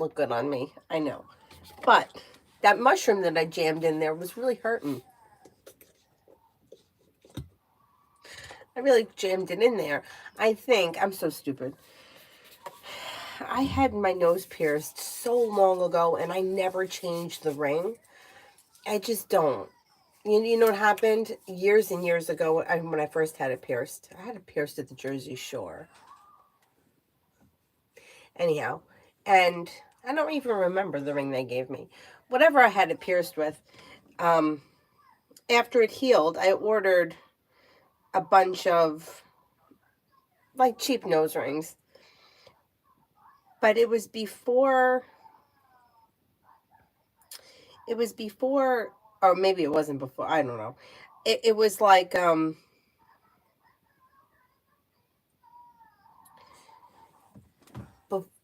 look good on me. I know. But that mushroom that I jammed in there was really hurting. I really jammed it in there. I think, I'm so stupid. I had my nose pierced so long ago and I never changed the ring. I just don't. You know what happened? Years and years ago, when I first had it pierced, I had it pierced at the Jersey Shore. Anyhow, and I don't even remember the ring they gave me. Whatever I had it pierced with, um, after it healed, I ordered a bunch of like cheap nose rings. But it was before, or maybe it wasn't before, I don't know. It was like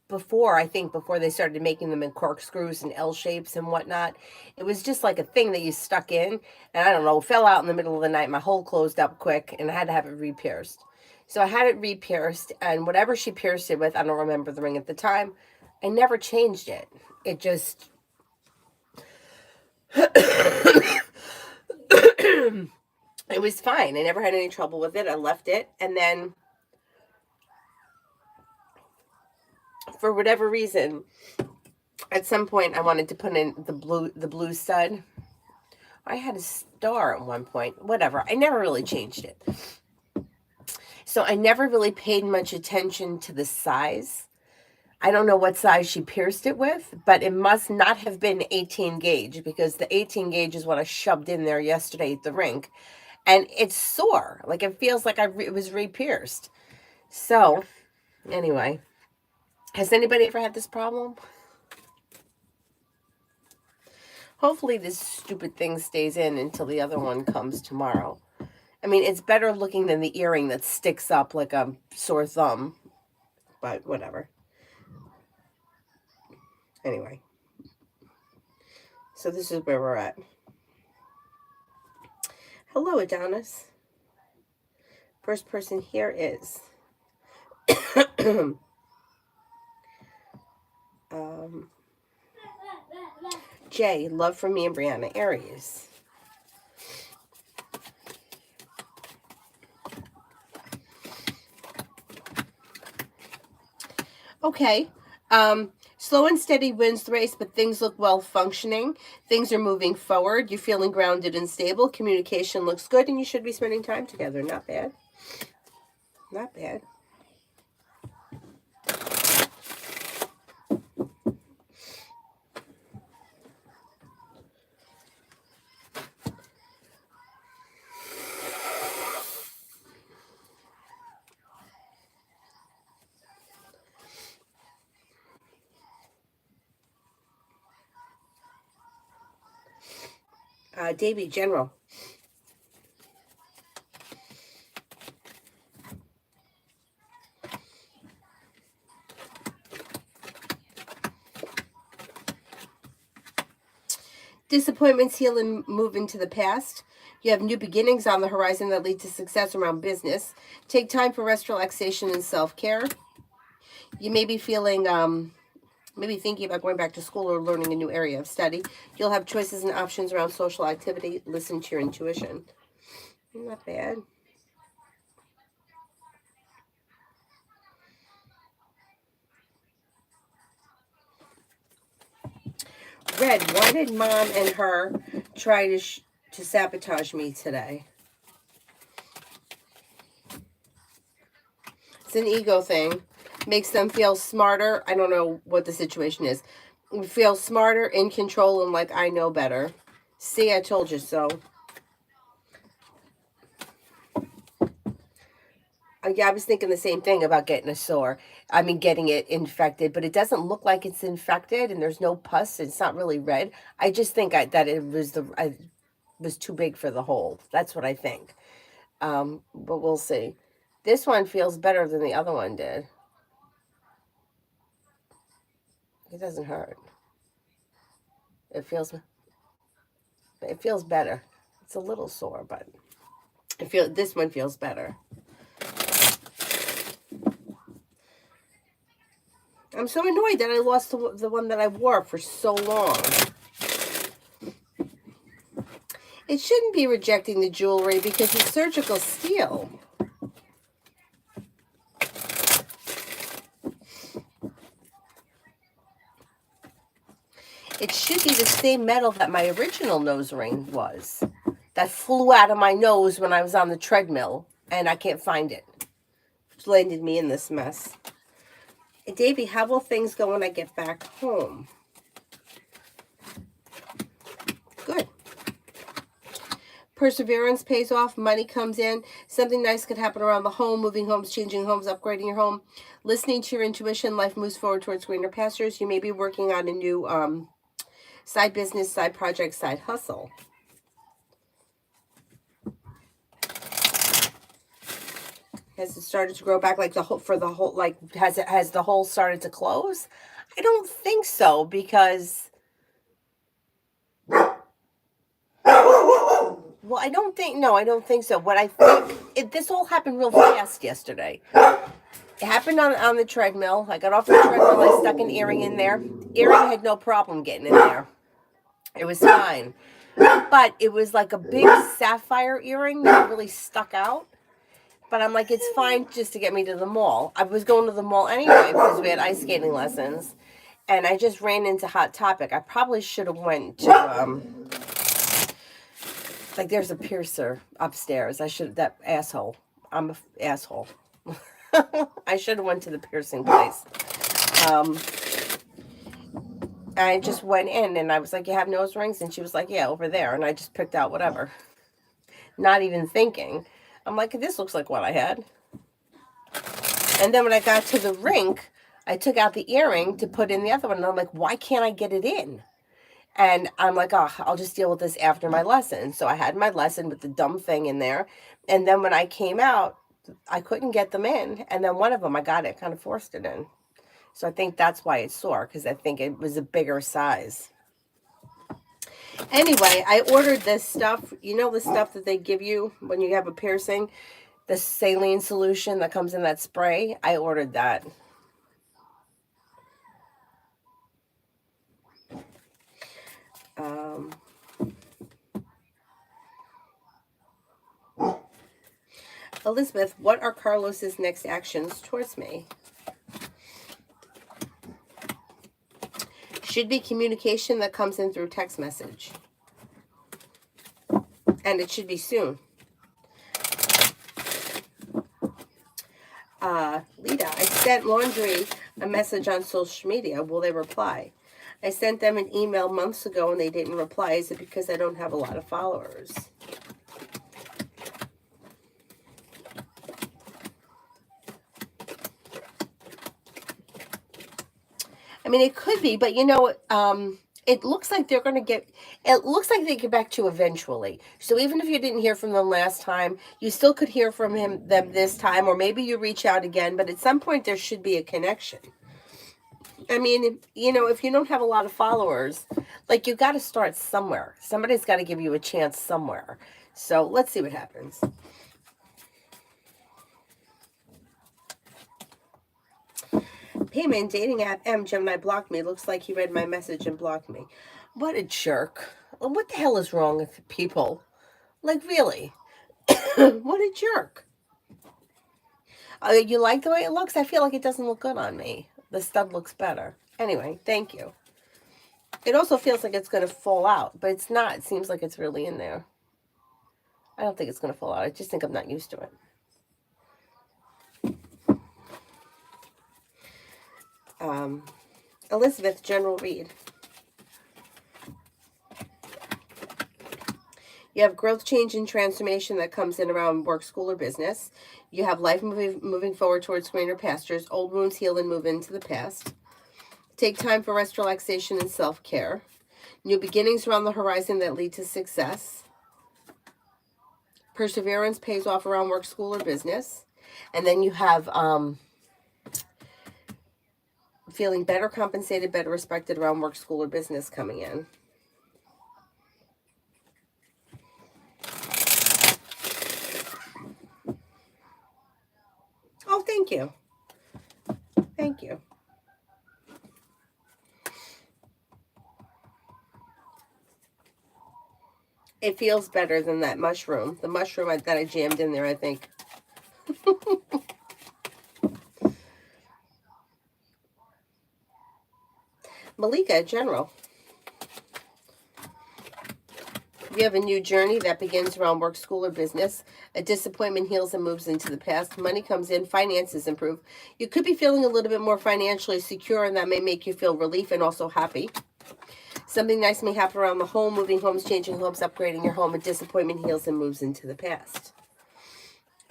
before, I think before they started making them in corkscrews and L shapes and whatnot. It was just like a thing that you stuck in, and I don't know, fell out in the middle of the night. My hole closed up quick, and I had to have it re-pierced. So I had it re-pierced, and whatever she pierced it with, I don't remember the ring at the time. I never changed it. It just it was fine. I never had any trouble with it. I left it, and then for whatever reason, at some point I wanted to put in the blue stud. I had a star at one point. Whatever. I never really changed it. So I never really paid much attention to the size. I don't know what size she pierced it with, but it must not have been 18 gauge because the 18 gauge is what I shoved in there yesterday at the rink. And it's sore. Like it feels like it was re-pierced. So, anyway, has anybody ever had this problem? Hopefully this stupid thing stays in until the other one comes tomorrow. I mean, it's better looking than the earring that sticks up like a sore thumb. But whatever. Anyway. So this is where we're at. Hello, Adonis. First person here is Jay, love from me and Brianna, Aries. Okay. Slow and steady wins the race, but things look well functioning. Things are moving forward. You're feeling grounded and stable. Communication looks good, and you should be spending time together. Not bad. Not bad. Davy, General. Disappointments heal and move into the past. You have new beginnings on the horizon that lead to success around business. Take time for rest, relaxation, and self-care. You may be feeling, maybe thinking about going back to school or learning a new area of study. You'll have choices and options around social activity. Listen to your intuition. Not bad. Red, why did Mom and her try to sabotage me today? It's an ego thing. Makes them feel smarter. I don't know what the situation is. Feel smarter, in control, and like I know better. See, I told you so. Yeah, I was thinking the same thing about getting a sore. I mean, getting it infected, but it doesn't look like it's infected, and there's no pus. It's not really red. I just think that it was was too big for the hole. That's what I think. But we'll see. This one feels better than the other one did. It doesn't hurt. It feels better. It's a little sore, but this one feels better. I'm so annoyed that I lost the one that I wore for so long. It shouldn't be rejecting the jewelry because it's surgical steel. It should be the same metal that my original nose ring was. That flew out of my nose when I was on the treadmill, and I can't find it. Which landed me in this mess. Hey, Davey, how will things go when I get back home? Good. Perseverance pays off. Money comes in. Something nice could happen around the home. Moving homes, changing homes, upgrading your home. Listening to your intuition. Life moves forward towards greener pastures. You may be working on a new side business, side project, side hustle. Has it started to grow back like the whole has the hole started to close? I don't think so because well, I don't think so. What I think this all happened real fast yesterday. It happened on the treadmill. I got off the treadmill, I stuck an earring in there. Earring had no problem getting in there. It was fine. But it was like a big sapphire earring that really stuck out. But I'm like, it's fine just to get me to the mall. I was going to the mall anyway because we had ice skating lessons. And I just ran into Hot Topic. I probably should have went to, like there's a piercer upstairs. That asshole. I'm an asshole. I should have went to the piercing place. I just went in and I was like, you have nose rings? And she was like, yeah, over there. And I just picked out whatever. Not even thinking. I'm like, this looks like what I had. And then when I got to the rink, I took out the earring to put in the other one. And I'm like, why can't I get it in? And I'm like, oh, I'll just deal with this after my lesson. So I had my lesson with the dumb thing in there. And then when I came out, I couldn't get them in. And then one of them, I got it, kind of forced it in. So I think that's why it's sore, because I think it was a bigger size. Anyway, I ordered this stuff. You know the stuff that they give you when you have a piercing? The saline solution that comes in that spray? I ordered that. Elizabeth, what are Carlos's next actions towards me? Should be communication that comes in through text message. And it should be soon. Lita, I sent laundry a message on social media. Will they reply? I sent them an email months ago and they didn't reply. Is it because I don't have a lot of followers? I mean, it could be, but you know, it looks like they're going to get, it looks like they get back to you eventually. So even if you didn't hear from them last time, you still could hear from them this time, or maybe you reach out again, but at some point there should be a connection. I mean, you know, if you don't have a lot of followers, like you got to start somewhere. Somebody's got to give you a chance somewhere. So let's see what happens. Payment dating app Gemini blocked me. Looks like he read my message and blocked me. What a jerk. What the hell is wrong with people? Like, really? What a jerk. You like the way it looks? I feel like it doesn't look good on me. The stud looks better. Anyway, thank you. It also feels like it's going to fall out, but it's not. It seems like it's really in there. I don't think it's going to fall out. I just think I'm not used to it. Elizabeth, general read. You have growth, change, and transformation that comes in around work, school, or business. You have life moving forward towards greener pastures. Old wounds heal and move into the past. Take time for rest, relaxation, and self-care. New beginnings are on the horizon that lead to success. Perseverance pays off around work, school, or business. And then you have feeling better compensated, better respected around work, school, or business coming in. Oh, thank you. Thank you. It feels better than that mushroom. The mushroom that I jammed in there, I think. Malika, general. You have a new journey that begins around work, school, or business. A disappointment heals and moves into the past. Money comes in, finances improve. You could be feeling a little bit more financially secure, and that may make you feel relief and also happy. Something nice may happen around the home, moving homes, changing homes, upgrading your home. A disappointment heals and moves into the past.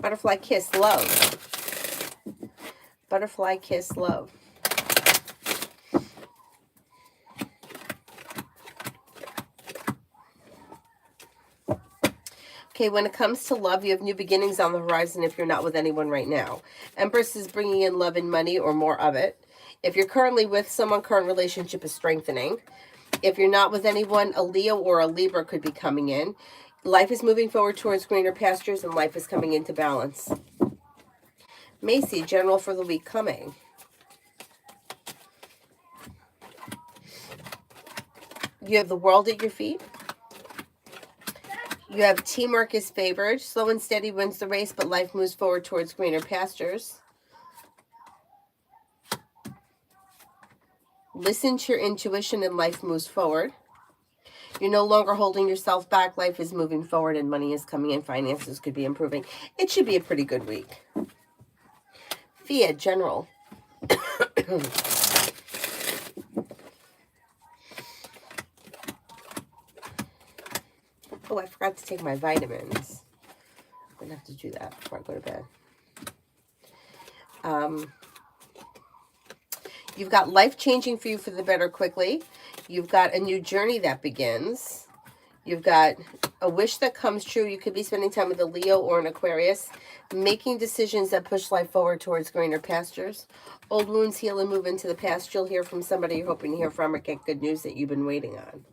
Butterfly kiss, love. Butterfly kiss, love. Okay, when it comes to love, you have new beginnings on the horizon if you're not with anyone right now. Empress is bringing in love and money or more of it. If you're currently with someone, current relationship is strengthening. If you're not with anyone, a Leo or a Libra could be coming in. Life is moving forward towards greener pastures and life is coming into balance. Macy, general for the week coming. You have the world at your feet. You have teamwork is favored. Slow and steady wins the race, but life moves forward towards greener pastures. Listen to your intuition and life moves forward. You're no longer holding yourself back. Life is moving forward and money is coming in. Finances could be improving. It should be a pretty good week. Thea, general. Oh, I forgot to take my vitamins. I'm going to have to do that before I go to bed. You've got life changing for you for the better quickly. You've got a new journey that begins. You've got a wish that comes true. You could be spending time with a Leo or an Aquarius, making decisions that push life forward towards greener pastures. Old wounds heal and move into the past. You'll hear from somebody you're hoping to hear from or get good news that you've been waiting on.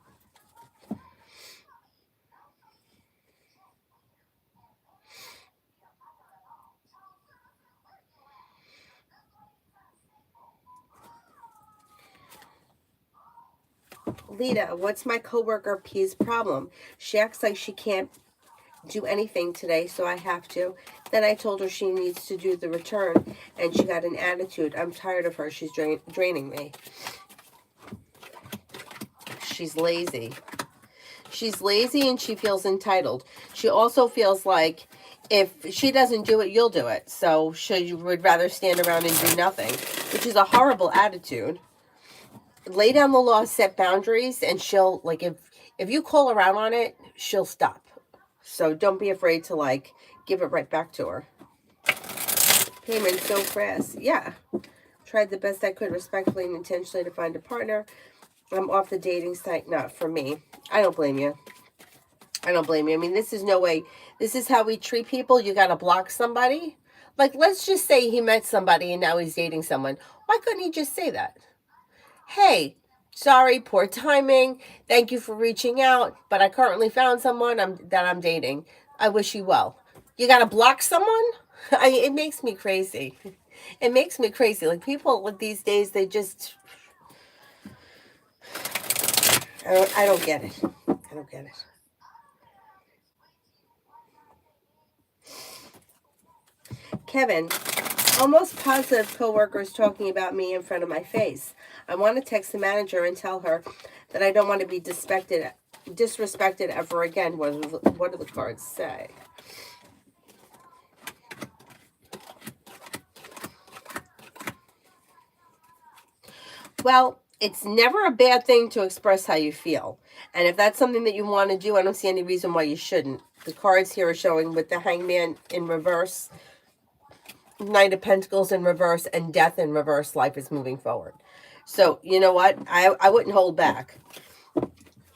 Lita, what's my coworker P's problem? She acts like she can't do anything today, so I have to. Then I told her she needs to do the return, and she got an attitude. I'm tired of her. She's draining me. She's lazy. She's lazy and she feels entitled. She also feels like if she doesn't do it, you'll do it. So she would rather stand around and do nothing, which is a horrible attitude. Lay down the law, set boundaries, and she'll, like, if you call around on it, she'll stop. So don't be afraid to, like, give it right back to her. Payment so crass. Yeah. Tried the best I could respectfully and intentionally to find a partner. I'm off the dating site. Not for me. I don't blame you. I don't blame you. I mean, this is no way. This is how we treat people. You got to block somebody. Like, let's just say he met somebody and now he's dating someone. Why couldn't he just say that? Hey, sorry, poor timing. Thank you for reaching out, but I currently found someone that I'm dating. I wish you well. You got to block someone? It makes me crazy. It makes me crazy. Like, people these days, they just... I don't get it. I don't get it. Kevin, almost positive coworkers talking about me in front of my face. I want to text the manager and tell her that I don't want to be disrespected ever again. What do the cards say? Well, it's never a bad thing to express how you feel. And if that's something that you want to do, I don't see any reason why you shouldn't. The cards here are showing with the Hangman in reverse, Knight of Pentacles in reverse, and Death in reverse. Life is moving forward. So, you know what? I wouldn't hold back.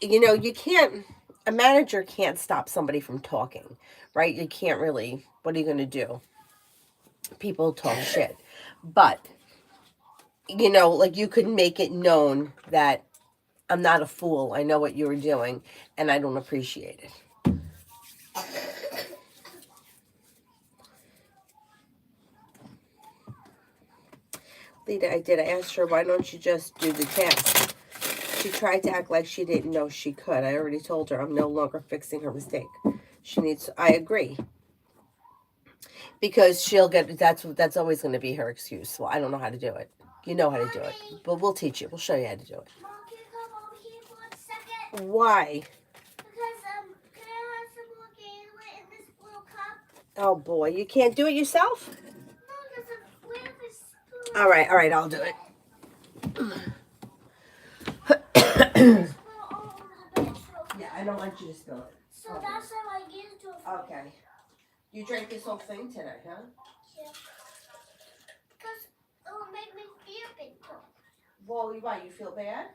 You know, you can't, a manager can't stop somebody from talking, right? You can't really, what are you going to do? People talk shit. But, you know, like, you could make it known that I'm not a fool. I know what you were doing, and I don't appreciate it. Lita, I did. I asked her, why don't you just do the test? She tried to act like she didn't know she could. I already told her I'm no longer fixing her mistake. She needs, I agree. Because she'll get, that's always going to be her excuse. Well, I don't know how to do it. You know how to do it. But we'll teach you. We'll show you how to do it. Mom, can you come over here for a second? Why? Because, can I have some more Gatorade in this blue cup? Oh, boy. You can't do it yourself? No, because I'm with this spoon. All right, I'll do it. Yeah, I don't want you to spill it. So okay. That's how I get it to a Okay. You drank this whole thing today, huh? Yeah. Because it will make me feel big too. Well, why? You feel bad?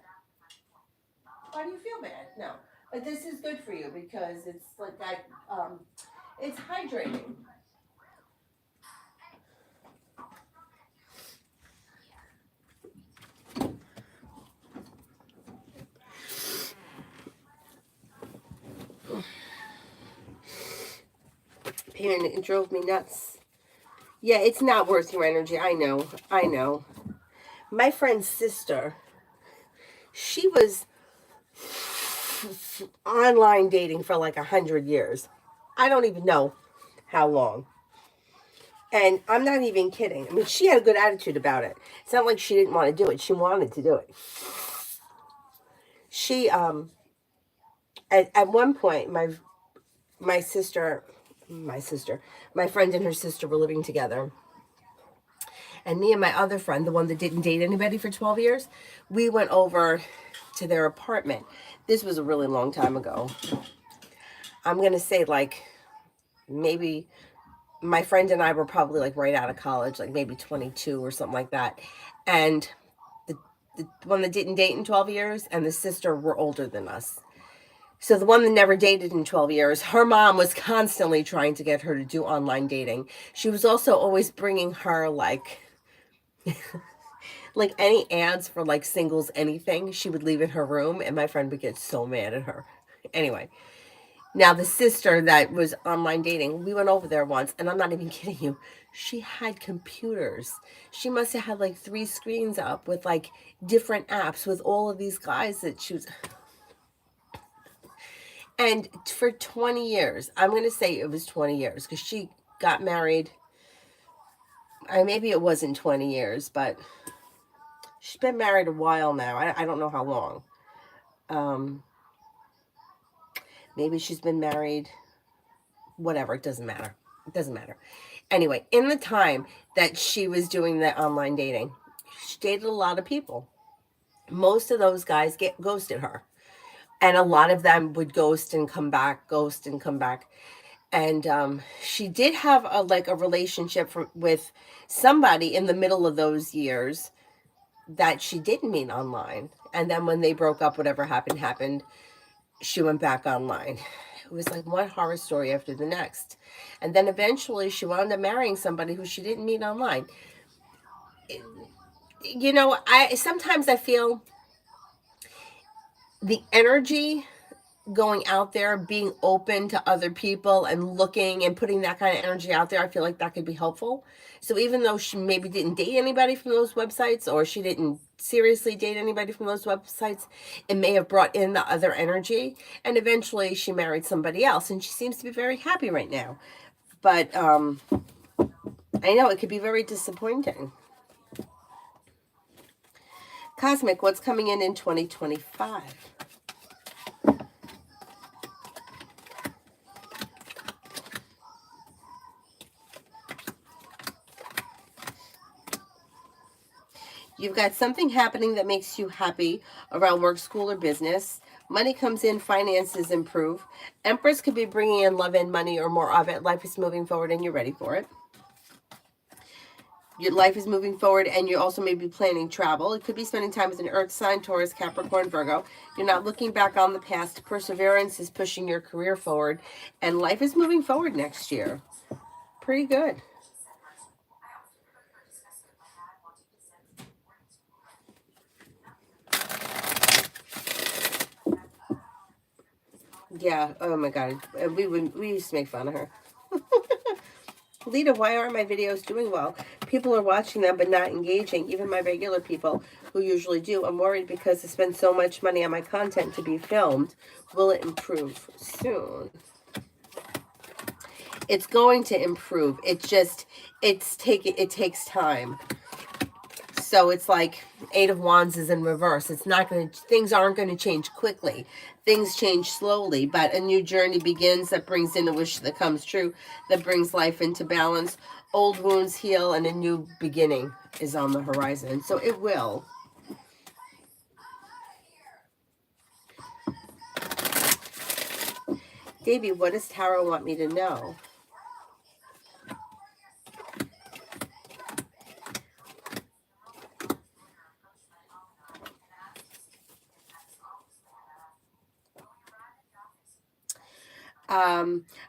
Why do you feel bad? No. But this is good for you because it's like that, it's hydrating. And it drove me nuts. Yeah, it's not worth your energy. I know. My friend's sister, she was online dating for like 100 years. I don't even know how long. And I'm not even kidding. I mean, she had a good attitude about it. It's not like she didn't want to do it. She wanted to do it. She, at one point, my friend and her sister were living together. And me and my other friend, the one that didn't date anybody for 12 years, we went over to their apartment. This was a really long time ago. I'm going to say like maybe my friend and I were probably like right out of college, like maybe 22 or something like that. And the one that didn't date in 12 years and the sister were older than us. So the one that never dated in 12 years, her mom was constantly trying to get her to do online dating. She was also always bringing her like any ads for like singles, anything. She would leave in her room and my friend would get so mad at her. Anyway, now the sister that was online dating, we went over there once and I'm not even kidding you. She had computers. She must have had like 3 screens up with like different apps with all of these guys that she was... And for 20 years, I'm going to say it was 20 years because she got married. Maybe it wasn't 20 years, but she's been married a while now. I don't know how long. Maybe she's been married, whatever. It doesn't matter. Anyway, in the time that she was doing the online dating, she dated a lot of people. Most of those guys ghosted her. And a lot of them would ghost and come back. And she did have a relationship with somebody in the middle of those years that she didn't meet online. And then when they broke up, whatever happened, she went back online. It was like one horror story after the next. And then eventually she wound up marrying somebody who she didn't meet online. You know, sometimes I feel the energy going out there, being open to other people and looking and putting that kind of energy out there, I feel like that could be helpful. So even though she maybe didn't date anybody from those websites, or she didn't seriously date anybody from those websites, it may have brought in the other energy. And eventually she married somebody else and she seems to be very happy right now. But I know it could be very disappointing. Cosmic, what's coming in 2025? You've got something happening that makes you happy around work, school, or business. Money comes in, finances improve. Empress could be bringing in love and money or more of it. Life is moving forward and you're ready for it. Your life is moving forward and you also may be planning travel. It could be spending time with an earth sign, Taurus, Capricorn, Virgo. You're not looking back on the past. Perseverance is pushing your career forward. And life is moving forward next year. Pretty good. Yeah, oh my God. We used to make fun of her. Lita, why aren't my videos doing well? People are watching them but not engaging, even my regular people who usually do. I'm worried because I spend so much money on my content to be filmed. Will it improve soon? It's going to improve. It takes time. So it's like Eight of Wands is in reverse. Things aren't going to change quickly. Things change slowly, but a new journey begins that brings in a wish that comes true, that brings life into balance. Old wounds heal and a new beginning is on the horizon. So it will. Davey, what does Tarot want me to know?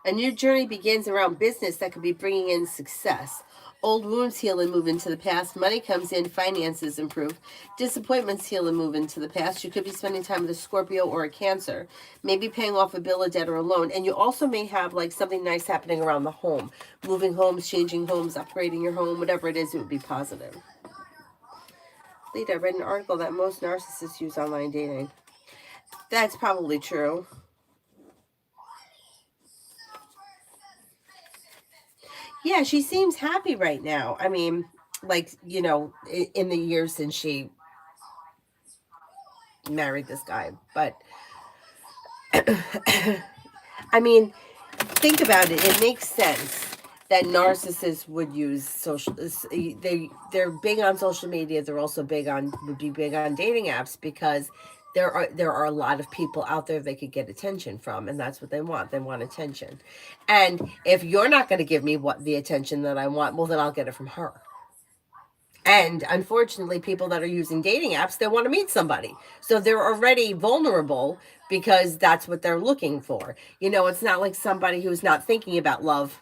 A new journey begins around business that could be bringing in success. Old wounds heal and move into the past. Money comes in, finances improve. Disappointments heal and move into the past. You could be spending time with a Scorpio or a Cancer, maybe paying off a bill, a debt, or a loan. And you also may have like something nice happening around the home. Moving homes, changing homes, upgrading your home, whatever it is, it would be positive. Lita, I read an article that most narcissists use online dating. That's probably true. Yeah, she seems happy right now. I mean, like, in the years since she married this guy. But, I mean, think about it. It makes sense that narcissists would use they're big on social media. They're also would be big on dating apps because there are a lot of people out there they could get attention from, and that's what they want. They want attention. And if you're not going to give me the attention that I want, well, then I'll get it from her. And unfortunately, people that are using dating apps, they want to meet somebody. So they're already vulnerable because that's what they're looking for. It's not like somebody who's not thinking about love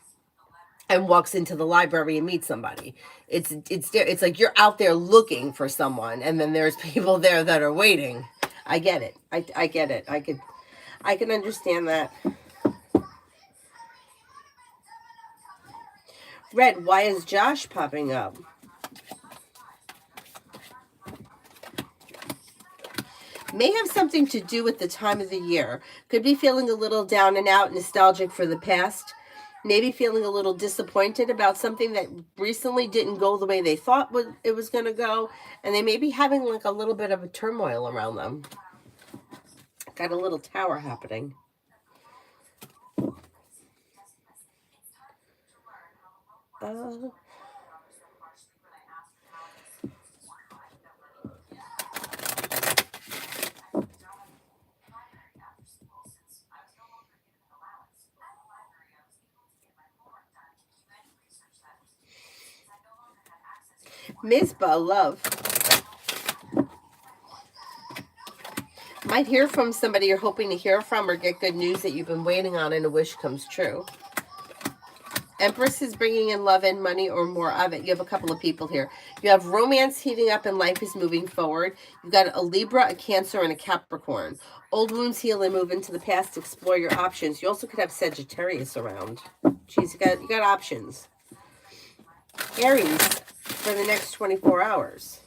and walks into the library and meets somebody. It's like you're out there looking for someone, and then there's people there that are waiting. I get it. I get it. I can understand that. Red, why is Josh popping up? May have something to do with the time of the year. Could be feeling a little down and out, nostalgic for the past. Maybe feeling a little disappointed about something that recently didn't go the way they thought it was going to go. And they may be having like a little bit of a turmoil around them. Got a little tower happening. Mizpah, love. Might hear from somebody you're hoping to hear from or get good news that you've been waiting on and a wish comes true. Empress is bringing in love and money or more of it. You have a couple of people here. You have romance heating up and life is moving forward. You've got a Libra, a Cancer, and a Capricorn. Old wounds heal and move into the past. Explore your options. You also could have Sagittarius around. Jeez, you got options. Aries for the next 24 hours.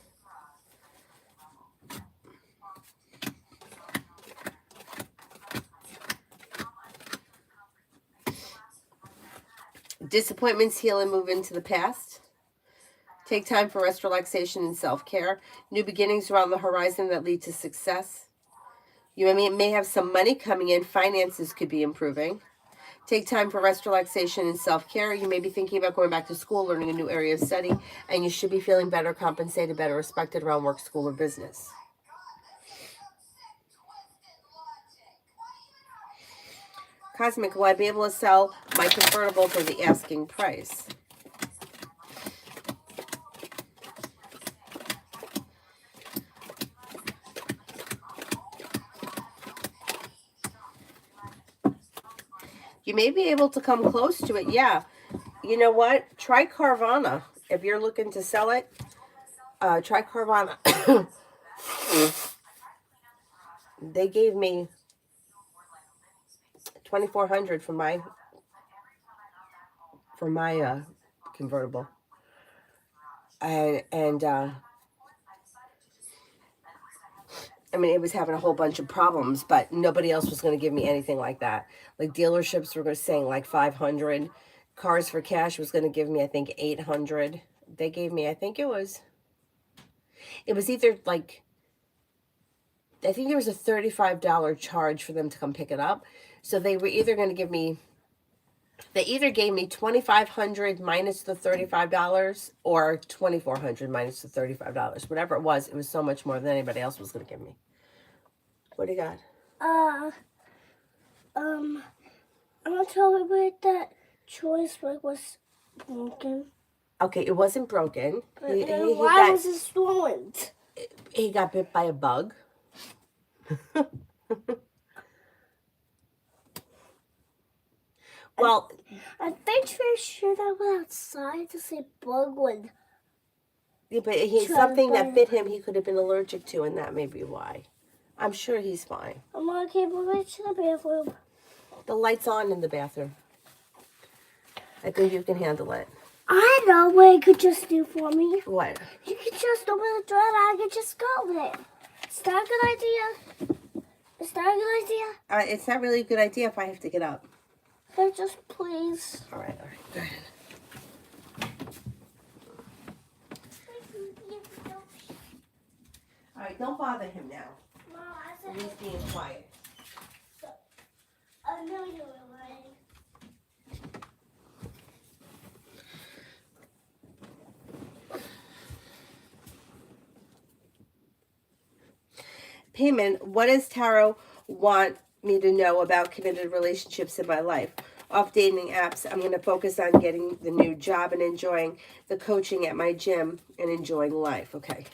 Disappointments heal and move into the past. Take time for rest, relaxation, and self-care. New beginnings around the horizon that lead to success. You may have some money coming in. Finances could be improving. Take time for rest, relaxation, and self-care. You may be thinking about going back to school, learning a new area of study, and you should be feeling better compensated, better respected around work, school, or business. Cosmic, will I be able to sell my convertible for the asking price? You may be able to come close to it. Yeah. You know what? Try Carvana. If you're looking to sell it, try Carvana. They gave me $2,400 for my convertible. And I mean, it was having a whole bunch of problems, but nobody else was going to give me anything like that. Like dealerships were saying like 500. Cars for Cash was going to give me, I think, 800. They gave me, I think it was either like, I think there was a $35 charge for them to come pick it up. So they were either going to give me, they either gave me $2,500 minus the $35 or $2,400 minus the $35. Whatever it was so much more than anybody else was going to give me. What do you got? I'm gonna tell you that choice was broken. Okay, it wasn't broken. But why was it swollen? He got bit by a bug. Well, I'm pretty sure that went outside to say bug would. Yeah, but something that bit him he could have been allergic to, and that may be why. I'm sure he's fine. I'm gonna keep moving to the bathroom. The light's on in the bathroom. I think you can handle it. I know what you could just do for me. What? You could just open the door and I could just go with it. Is that a good idea? Is that a good idea? It's not really a good idea if I have to get up. Okay, just please. All right, go ahead. All right, don't bother him now. Mom, I said He's being quiet. I know you were right. Payment, what does Tarot want me to know about committed relationships in my life? Off dating apps, I'm going to focus on getting the new job and enjoying the coaching at my gym and enjoying life. Okay.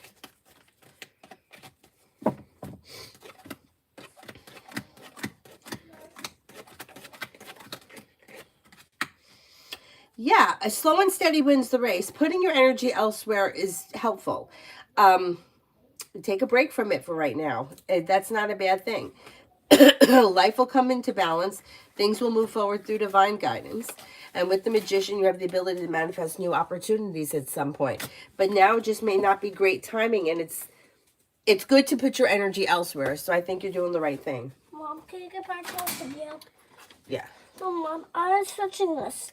Yeah, a slow and steady wins the race. Putting your energy elsewhere is helpful. Take a break from it for right now. That's not a bad thing. Life will come into balance. Things will move forward through divine guidance. And with the Magician, you have the ability to manifest new opportunities at some point. But now just may not be great timing, and it's good to put your energy elsewhere. So I think you're doing the right thing. Mom, can you get back to the video? Yeah. So, Mom, I was watching this.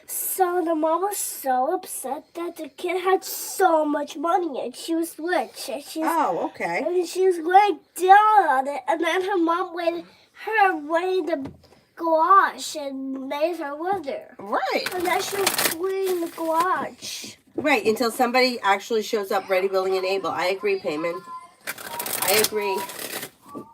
So the mom was so upset that the kid had so much money and she was rich. And Okay. And she was going down on it. And then her mom waited her way in the garage and made her live there. Right. And then she was cleaning the garage. Right, until somebody actually shows up ready, willing, and able. I agree, Payman. I agree. I'm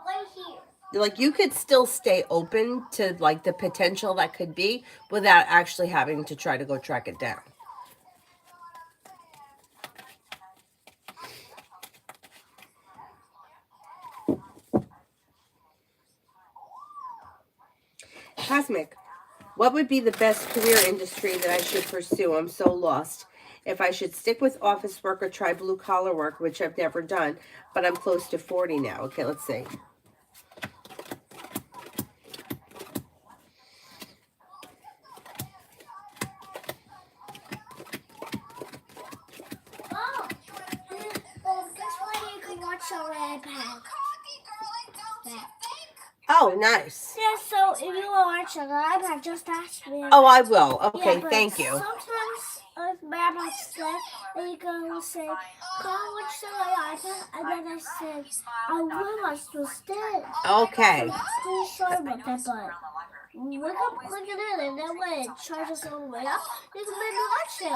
right here. Like, you could still stay open to, like, the potential that could be without actually having to try to go track it down. Cosmic, what would be the best career industry that I should pursue? I'm so lost. If I should stick with office work or try blue-collar work, which I've never done, but I'm close to 40 now. Okay, let's see. On iPad. Oh, nice. Yeah, so if you want to watch on iPad, just ask me. Oh, I will. Okay, yeah, thank you. Sometimes if my mom said, they go say, "Go watch on iPad," and then I said, "I will watch instead." Okay. So, really sorry about that, but we can plug it in, and then when it charges all the way up, you can maybe watch it.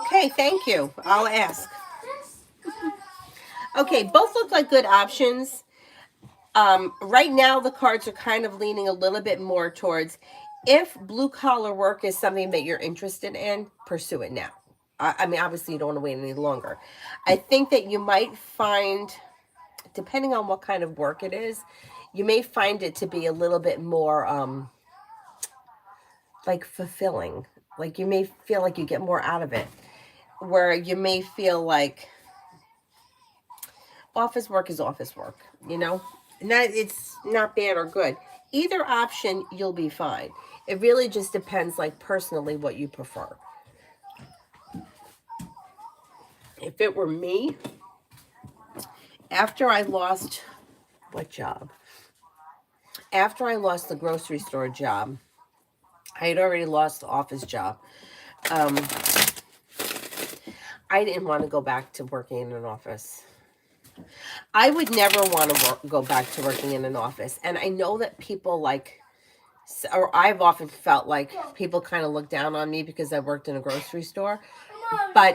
Okay, thank you. I'll ask. Okay, both look like good options. Right now, the cards are kind of leaning a little bit more towards if blue-collar work is something that you're interested in, pursue it now. I mean, obviously, you don't want to wait any longer. I think that you might find, depending on what kind of work it is, you may find it to be a little bit more, like, fulfilling. Like, you may feel like you get more out of it. Where you may feel like office work is office work, you know? It's not bad or good. Either option, you'll be fine. It really just depends, like, personally, what you prefer. If it were me, after I lost what job? After I lost the grocery store job, I had already lost the office job. Um, I didn't want to go back to working in an office. I would never want to go back to working in an office. And I know that people like, or I've often felt like people kind of look down on me because I worked in a grocery store. But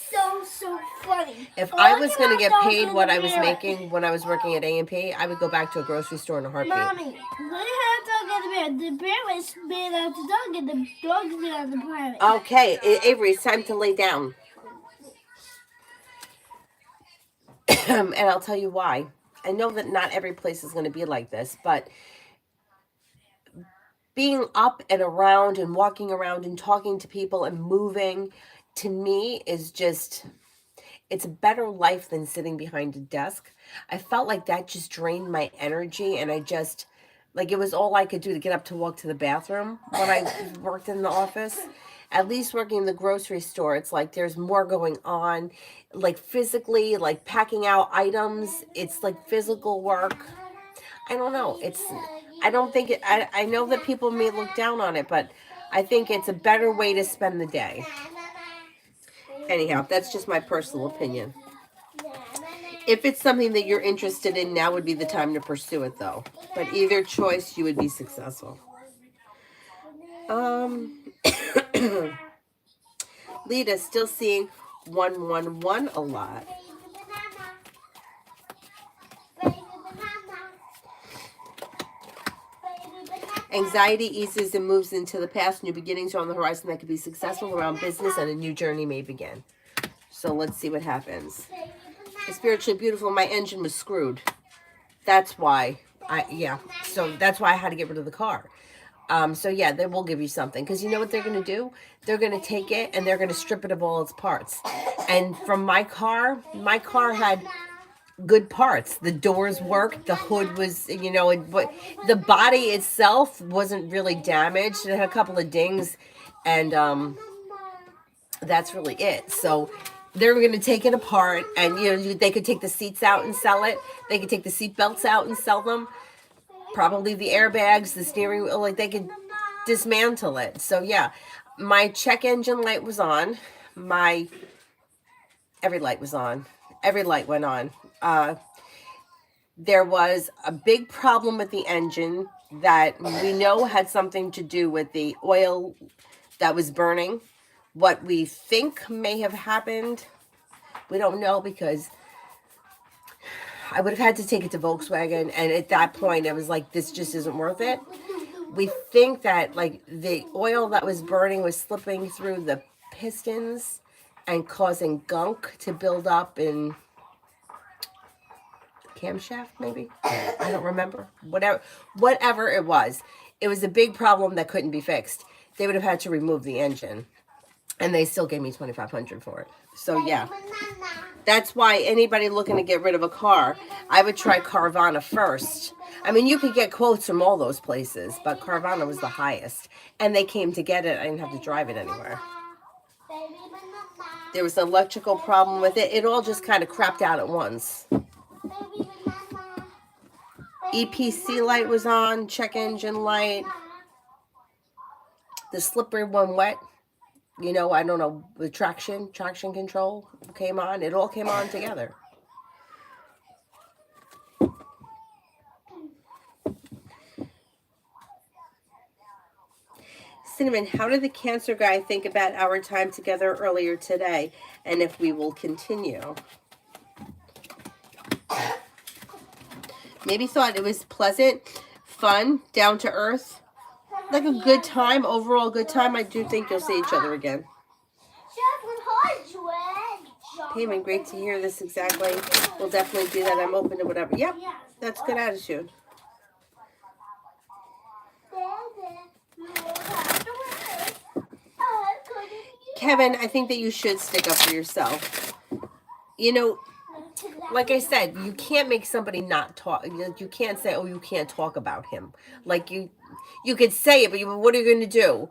so funny. if I was going to get paid what I was making when I was working at A&P, I would go back to a grocery store in a heartbeat. Mommy, we have dog and the bear. The bear was made out of the dog and the dog's made out of the parrot. Okay, Avery, it's time to lay down. And I'll tell you why. I know that not every place is going to be like this, but being up and around and walking around and talking to people and moving, to me, is just, it's a better life than sitting behind a desk. I felt like that just drained my energy, and I just, like, it was all I could do to get up to walk to the bathroom when I worked in the office. At least working in the grocery store, it's like there's more going on, like physically, like packing out items. It's like physical work. I don't know. I don't think I know that people may look down on it, but I think it's a better way to spend the day. Anyhow, that's just my personal opinion. If it's something that you're interested in, now would be the time to pursue it, though. But either choice, you would be successful. Lita, still seeing 111 a lot. Anxiety eases and moves into the past. New beginnings are on the horizon that could be successful around business, and a new journey may begin. So let's see what happens. It's spiritually beautiful. My engine was screwed. That's why So that's why I had to get rid of the car. So yeah, they will give you something, because you know what they're going to do? They're going to take it and they're going to strip it of all its parts. And from my car had good parts. The doors worked. The hood was, but the body itself wasn't really damaged. It had a couple of dings, and that's really it. So they're going to take it apart, and they could take the seats out and sell it. They could take the seat belts out and sell them. Probably the airbags, the steering wheel, like they could dismantle it. So yeah, my check engine light was on. Every light was on. Every light went on. There was a big problem with the engine that we know had something to do with the oil that was burning. What we think may have happened, we don't know, because I would have had to take it to Volkswagen, and at that point it was like, this just isn't worth it. We think that, like, the oil that was burning was slipping through the pistons and causing gunk to build up in camshaft, maybe. I don't remember. Whatever it was a big problem that couldn't be fixed. They would have had to remove the engine, and they still gave me $2,500 for it. So yeah, that's why anybody looking to get rid of a car, I would try Carvana first. I mean, you could get quotes from all those places, but Carvana was the highest, and they came to get it. I didn't have to drive it anywhere. There was an electrical problem with it. It all just kind of crapped out at once. EPC light was on, check engine light. The slippery one wet. I don't know, the traction control came on. It all came on together. Cinnamon, how did the cancer guy think about our time together earlier today, and if we will continue? Maybe thought it was pleasant, fun, down to earth, like a good time, overall good time. I do think you'll see each other again. Payment, great to hear this. Exactly. We'll definitely do that. I'm open to whatever. Yep, that's good attitude. Kevin, I think that you should stick up for yourself. like I said, you can't make somebody not talk. You can't say, "Oh, you can't talk about him." Like you could say it, but what are you going to do?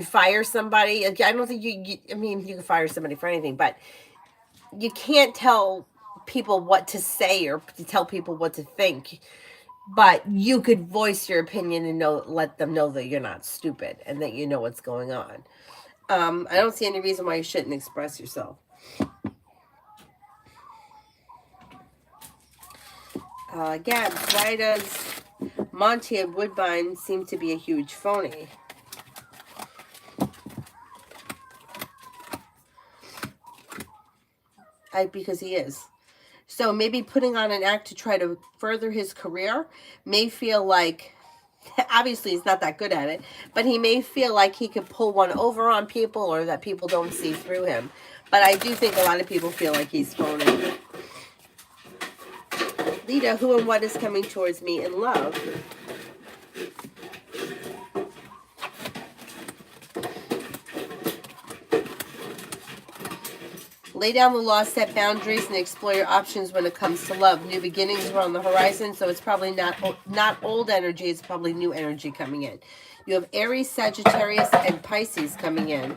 Fire somebody? I don't think I mean, you can fire somebody for anything, but you can't tell people what to say or to tell people what to think. But you could voice your opinion and let them know that you're not stupid and that you know what's going on. I don't see any reason why you shouldn't express yourself. Gabs, why does Monty of Woodbine seem to be a huge phony? Because he is. So maybe putting on an act to try to further his career may feel like, obviously he's not that good at it, but he may feel like he could pull one over on people or that people don't see through him. But I do think a lot of people feel like he's phony. Lita, who and what is coming towards me in love? Lay down the law, set boundaries, and explore your options when it comes to love. New beginnings are on the horizon, so it's probably not old energy. It's probably new energy coming in. You have Aries, Sagittarius, and Pisces coming in.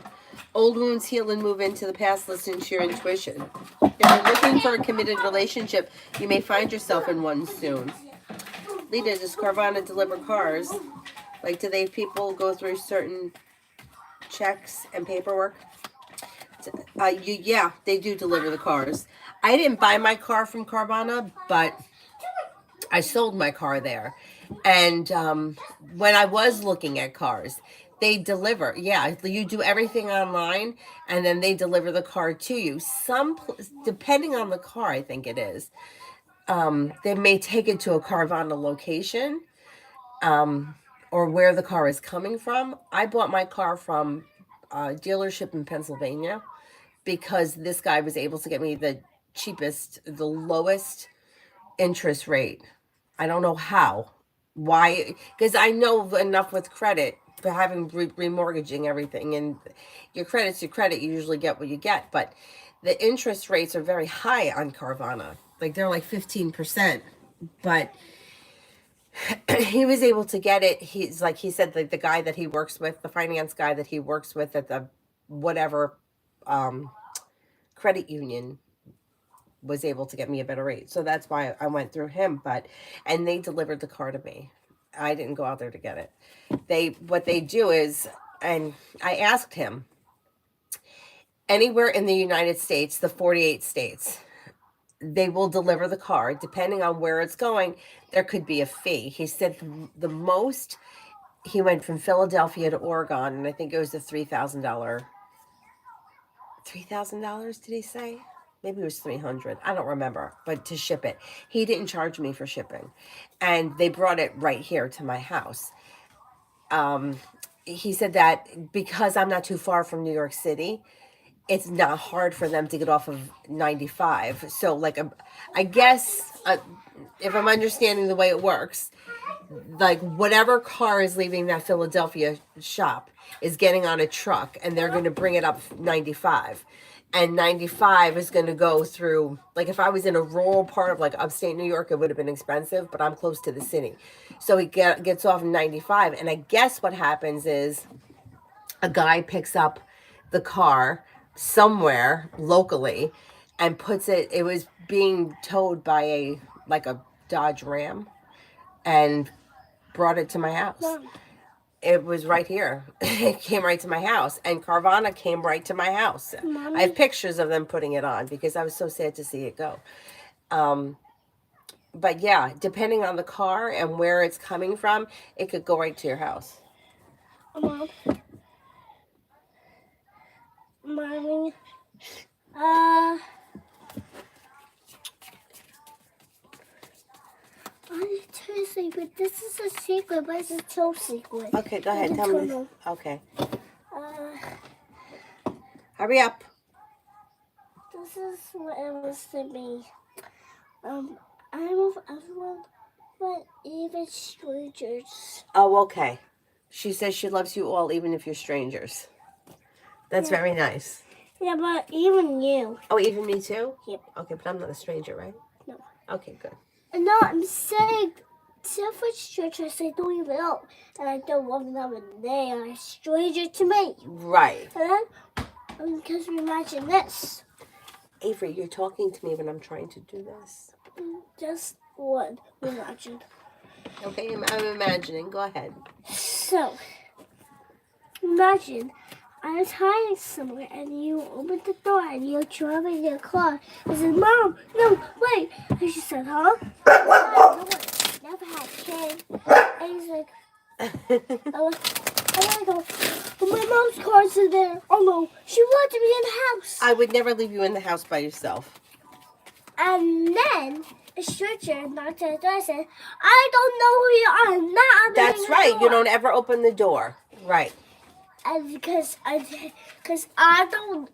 Old wounds heal and move into the past. Listen to your intuition. If you're looking for a committed relationship, you may find yourself in one soon. Lita, does Carvana deliver cars? Like, do people go through certain checks and paperwork? Yeah, they do deliver the cars. I didn't buy my car from Carvana, but I sold my car there. And when I was looking at cars, they deliver. Yeah, you do everything online, and then they deliver the car to you. Depending on the car, I think it is. They may take it to a Carvana location, or where the car is coming from. I bought my car from a dealership in Pennsylvania, because this guy was able to get me the lowest interest rate. I don't know how. Why? Because I know enough with credit for having remortgaging everything, and your credit's your credit. You usually get what you get, but the interest rates are very high on Carvana. Like, they're like 15%. But he was able to get it. He said, like, the guy that he works with, the finance guy that he works with at the whatever credit union, was able to get me a better rate. So that's why I went through him. And they delivered the car to me. I didn't go out there to get it. What they do is, and I asked him, anywhere in the United States, the 48 states, they will deliver the car. Depending on where it's going, there could be a fee. He said the most, he went from Philadelphia to Oregon, and I think it was a $3,000. $3,000, did he say? Maybe it was 300. I don't remember, but to ship it. He didn't charge me for shipping. And they brought it right here to my house. He said that because I'm not too far from New York City, it's not hard for them to get off of 95. So, like, I guess, if I'm understanding the way it works, like, whatever car is leaving that Philadelphia shop is getting on a truck, and they're going to bring it up 95. And 95 is going to go through, like, if I was in a rural part of, like, upstate New York, it would have been expensive, but I'm close to the city. So he gets off 95. And I guess what happens is a guy picks up the car somewhere locally and it was being towed by a Dodge Ram, and brought it to my house. Mom. It was right here. It came right to my house, and Carvana came right to my house. Mommy. I have pictures of them putting it on because I was so sad to see it go. But yeah, depending on the car and where it's coming from, it could go right to your house. Mom. Mommy. I tell you a secret. This is a secret, but it's a top secret. Okay, go ahead. Tell me. Okay. Uh, Hurry up. This is what it was to me. I love everyone, but even strangers. Oh, okay. She says she loves you all, even if you're strangers. That's very nice. Yeah, but even you. Oh, even me too? Yep. Okay, but I'm not a stranger, right? No. Okay, good. No, I'm saying selfish church. I say don't even know, and I don't want them and they are a stranger to me. Right. And then because imagine this. Avery, you're talking to me when I'm trying to do this. Just one. Imagine. Okay, I'm imagining. Go ahead. So, imagine I was hiding somewhere and you opened the door and you're driving your car. I said, Mom, no, wait. And she said, huh? No one never had kids. And he's like, and I go, but my mom's car's in there. Oh no, she wanted me in the house. I would never leave you in the house by yourself. And then a stranger knocked at the door and said, I don't know who you are. I'm not opening That's the right. door. You don't ever open the door. Right. And because I don't,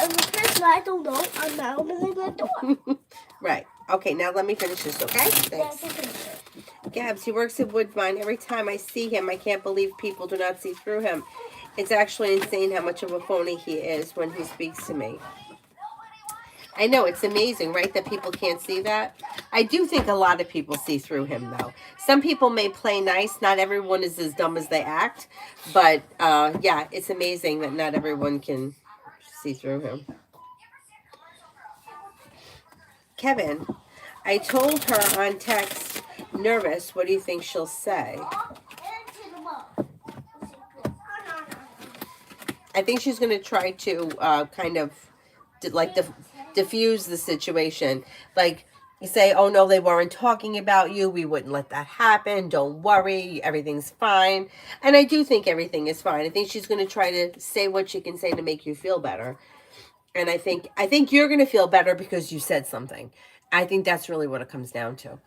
as a person I don't know, I'm not opening the door. Right. Okay, now let me finish this, okay? Thanks. Gabs, he works at Woodbine. Every time I see him, I can't believe people do not see through him. It's actually insane how much of a phony he is when he speaks to me. I know, it's amazing, right, that people can't see that? I do think a lot of people see through him, though. Some people may play nice. Not everyone is as dumb as they act. But, yeah, it's amazing that not everyone can see through him. Kevin, I told her on text, nervous, what do you think she'll say? I think she's going to try to kind of diffuse the situation. Like, you say, oh no, they weren't talking about you. We wouldn't let that happen. Don't worry. Everything's fine. And I do think everything is fine. I think she's going to try to say what she can say to make you feel better. And I think you're going to feel better because you said something. I think that's really what it comes down to.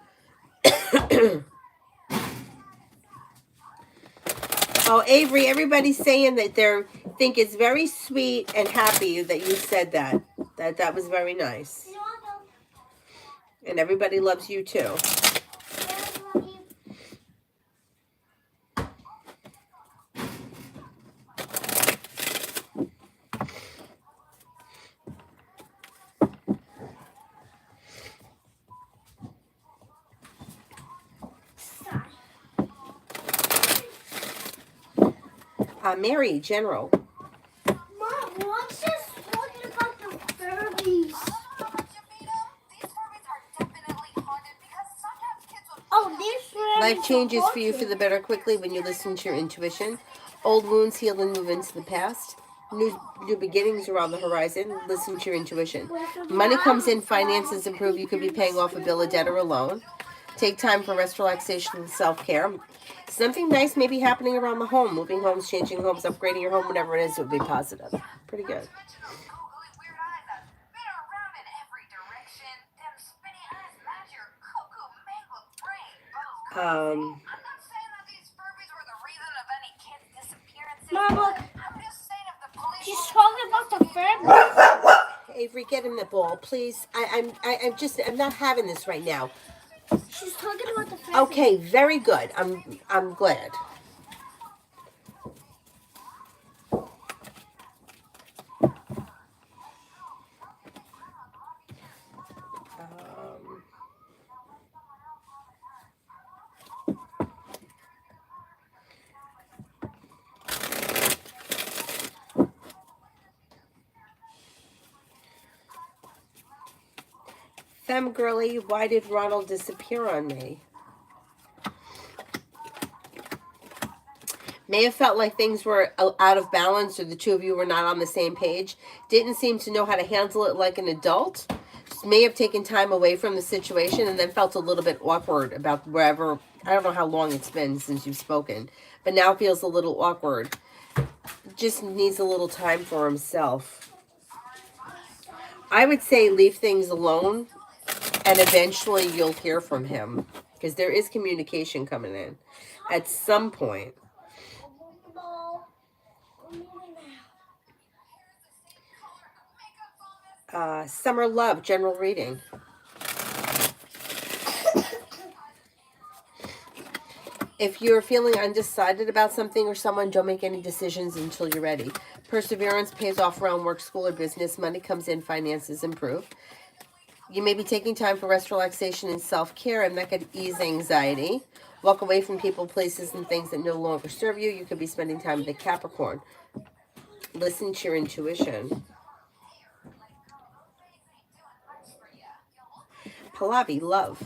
Oh, Avery, everybody's saying that they think it's very sweet and happy that you said that. That was very nice. And everybody loves you too. Mary, General. Mom, what's just talking about the Furbies? Oh, these Furbies. Life changes for you for the better quickly when you listen to your intuition. Old wounds heal and move into the past. New beginnings are on the horizon. Listen to your intuition. Money comes in, finances improve. You could be paying off a bill of debt or a loan. Take time for rest, relaxation, and self-care. Something nice may be happening around the home. Moving homes, changing homes, upgrading your home, whatever it is, it would be positive. Pretty good. Mom, look. She's talking about the Furbies. Avery, get him the ball, please. I'm not having this right now. She's talking about the Furbies. Okay, very good. I'm glad. Femme girly, why did Ronald disappear on me? May have felt like things were out of balance or the two of you were not on the same page. Didn't seem to know how to handle it like an adult. Just may have taken time away from the situation and then felt a little bit awkward about wherever. I don't know how long it's been since you've spoken, but now feels a little awkward. Just needs a little time for himself. I would say leave things alone and eventually you'll hear from him because there is communication coming in at some point. Summer Love, general reading. If you're feeling undecided about something or someone, don't make any decisions until you're ready. Perseverance pays off around work, school, or business. Money comes in, finances improve. You may be taking time for rest, relaxation, and self-care, and that could ease anxiety. Walk away from people, places, and things that no longer serve you. You could be spending time with the Capricorn. Listen to your intuition. Pallavi, love.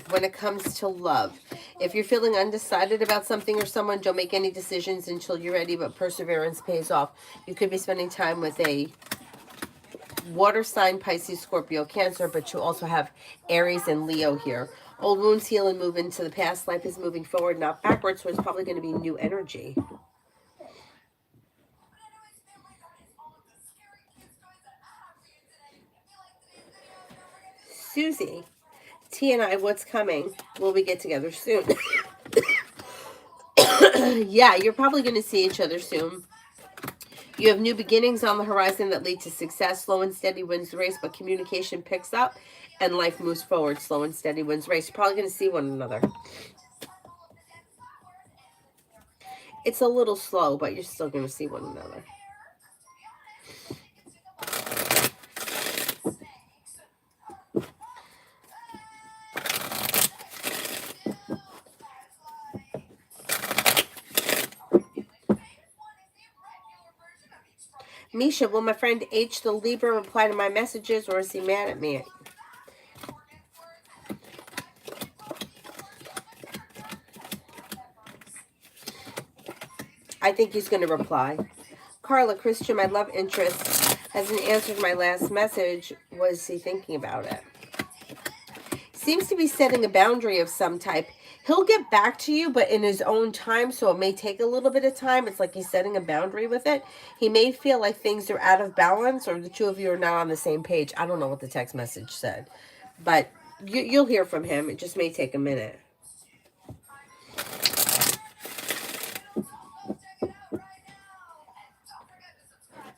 When it comes to love, if you're feeling undecided about something or someone, don't make any decisions until you're ready, but perseverance pays off. You could be spending time with a water sign, Pisces, Scorpio, Cancer, but you also have Aries and Leo here. Old wounds heal and move into the past. Life is moving forward, not backwards, so it's probably going to be new energy. Susie, T and I, what's coming? Will we get together soon? Yeah, you're probably going to see each other soon. You have new beginnings on the horizon that lead to success. Slow and steady wins the race, but communication picks up and life moves forward. Slow and steady wins the race. You're probably going to see one another. It's a little slow, but you're still going to see one another. Misha, will my friend H, the Libra, reply to my messages, or is he mad at me? I think he's going to reply. Carla, Christian, my love interest hasn't answered my last message. Was he thinking about it? Seems to be setting a boundary of some type. He'll get back to you, but in his own time, so it may take a little bit of time. It's like he's setting a boundary with it. He may feel like things are out of balance, or the two of you are not on the same page. I don't know what the text message said, but you'll hear from him. It just may take a minute.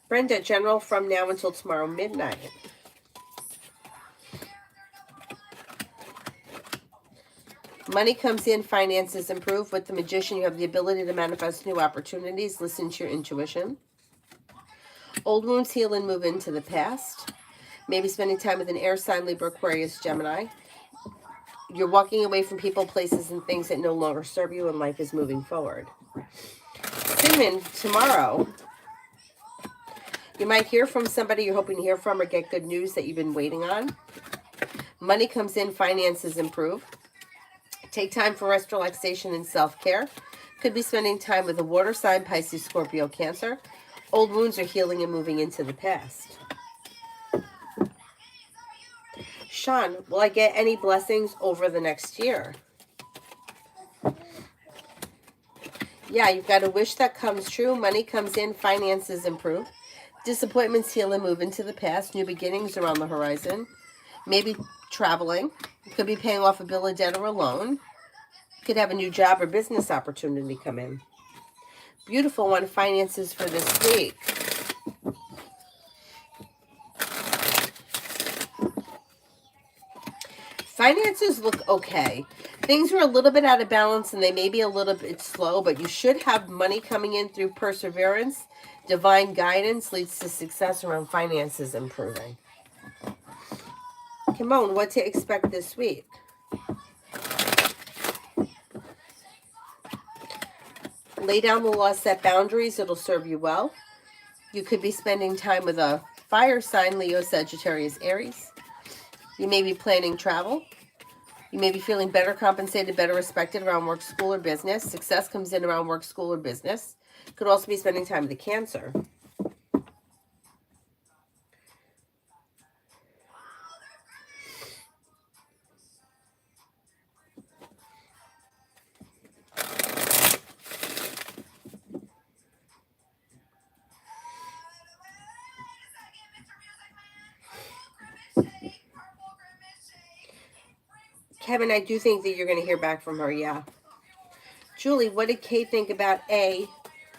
Brenda, general, from now until tomorrow midnight. Money comes in, finances improve. With the Magician, you have the ability to manifest new opportunities. Listen to your intuition. Old wounds heal and move into the past. Maybe spending time with an air sign, Libra, Aquarius, Gemini. You're walking away from people, places, and things that no longer serve you, and life is moving forward. Cinnamon, tomorrow, you might hear from somebody you're hoping to hear from or get good news that you've been waiting on. Money comes in, finances improve. Take time for rest, relaxation, and self-care. Could be spending time with a water sign, Pisces, Scorpio, Cancer. Old wounds are healing and moving into the past. Sean, will I get any blessings over the next year? Yeah, you've got a wish that comes true. Money comes in, finances improve. Disappointments heal and move into the past. New beginnings are on the horizon. Maybe traveling. Could be paying off a bill of debt or a loan. Could have a new job or business opportunity come in. Beautiful one, finances for this week. Finances look okay. Things are a little bit out of balance and they may be a little bit slow, but you should have money coming in through perseverance. Divine guidance leads to success around finances improving. Kimon, what to expect this week? Lay down the law, set boundaries. It'll serve you well. You could be spending time with a fire sign, Leo, Sagittarius, Aries. You may be planning travel. You may be feeling better compensated, better respected around work, school, or business. Success comes in around work, school, or business. Could also be spending time with a Cancer. Kevin, I do think that you're going to hear back from her, yeah. Julie, what did Kate think about A,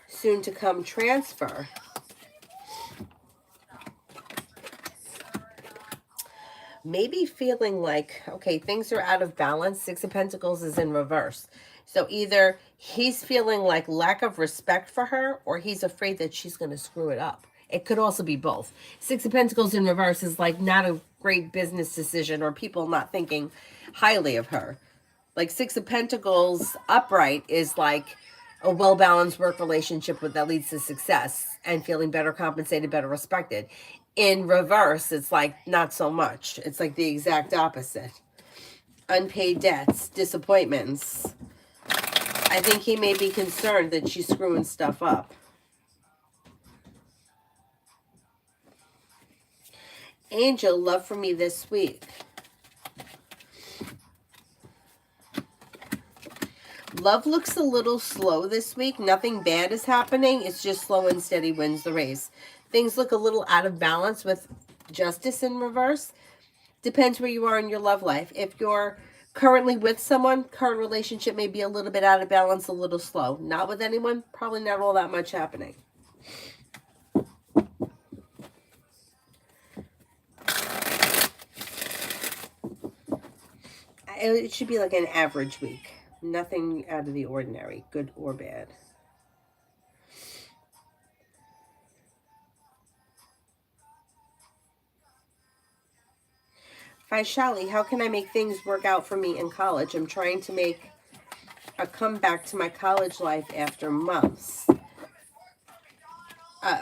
soon to come transfer? maybe feeling like, okay, things are out of balance. Six of Pentacles is in reverse. So either he's feeling like lack of respect for her, or he's afraid that she's going to screw it up. It could also be both. Six of Pentacles in reverse is like not a great business decision, or people not thinking highly of her. Like Six of Pentacles upright is like a well-balanced work relationship that leads to success and feeling better compensated, better respected. In reverse, it's like not so much. It's like the exact opposite. Unpaid debts, disappointments. I think he may be concerned that she's screwing stuff up. Angel, love for me this week. Love looks a little slow this week. Nothing bad is happening. It's just slow and steady wins the race. Things look a little out of balance with Justice in reverse. Depends where you are in your love life. If you're currently with someone, current relationship may be a little bit out of balance, a little slow. Not with anyone, probably not all that much happening. It should be like an average week. Nothing out of the ordinary, good or bad. Vaishali, how can I make things work out for me in college? I'm trying to make a comeback to my college life after months.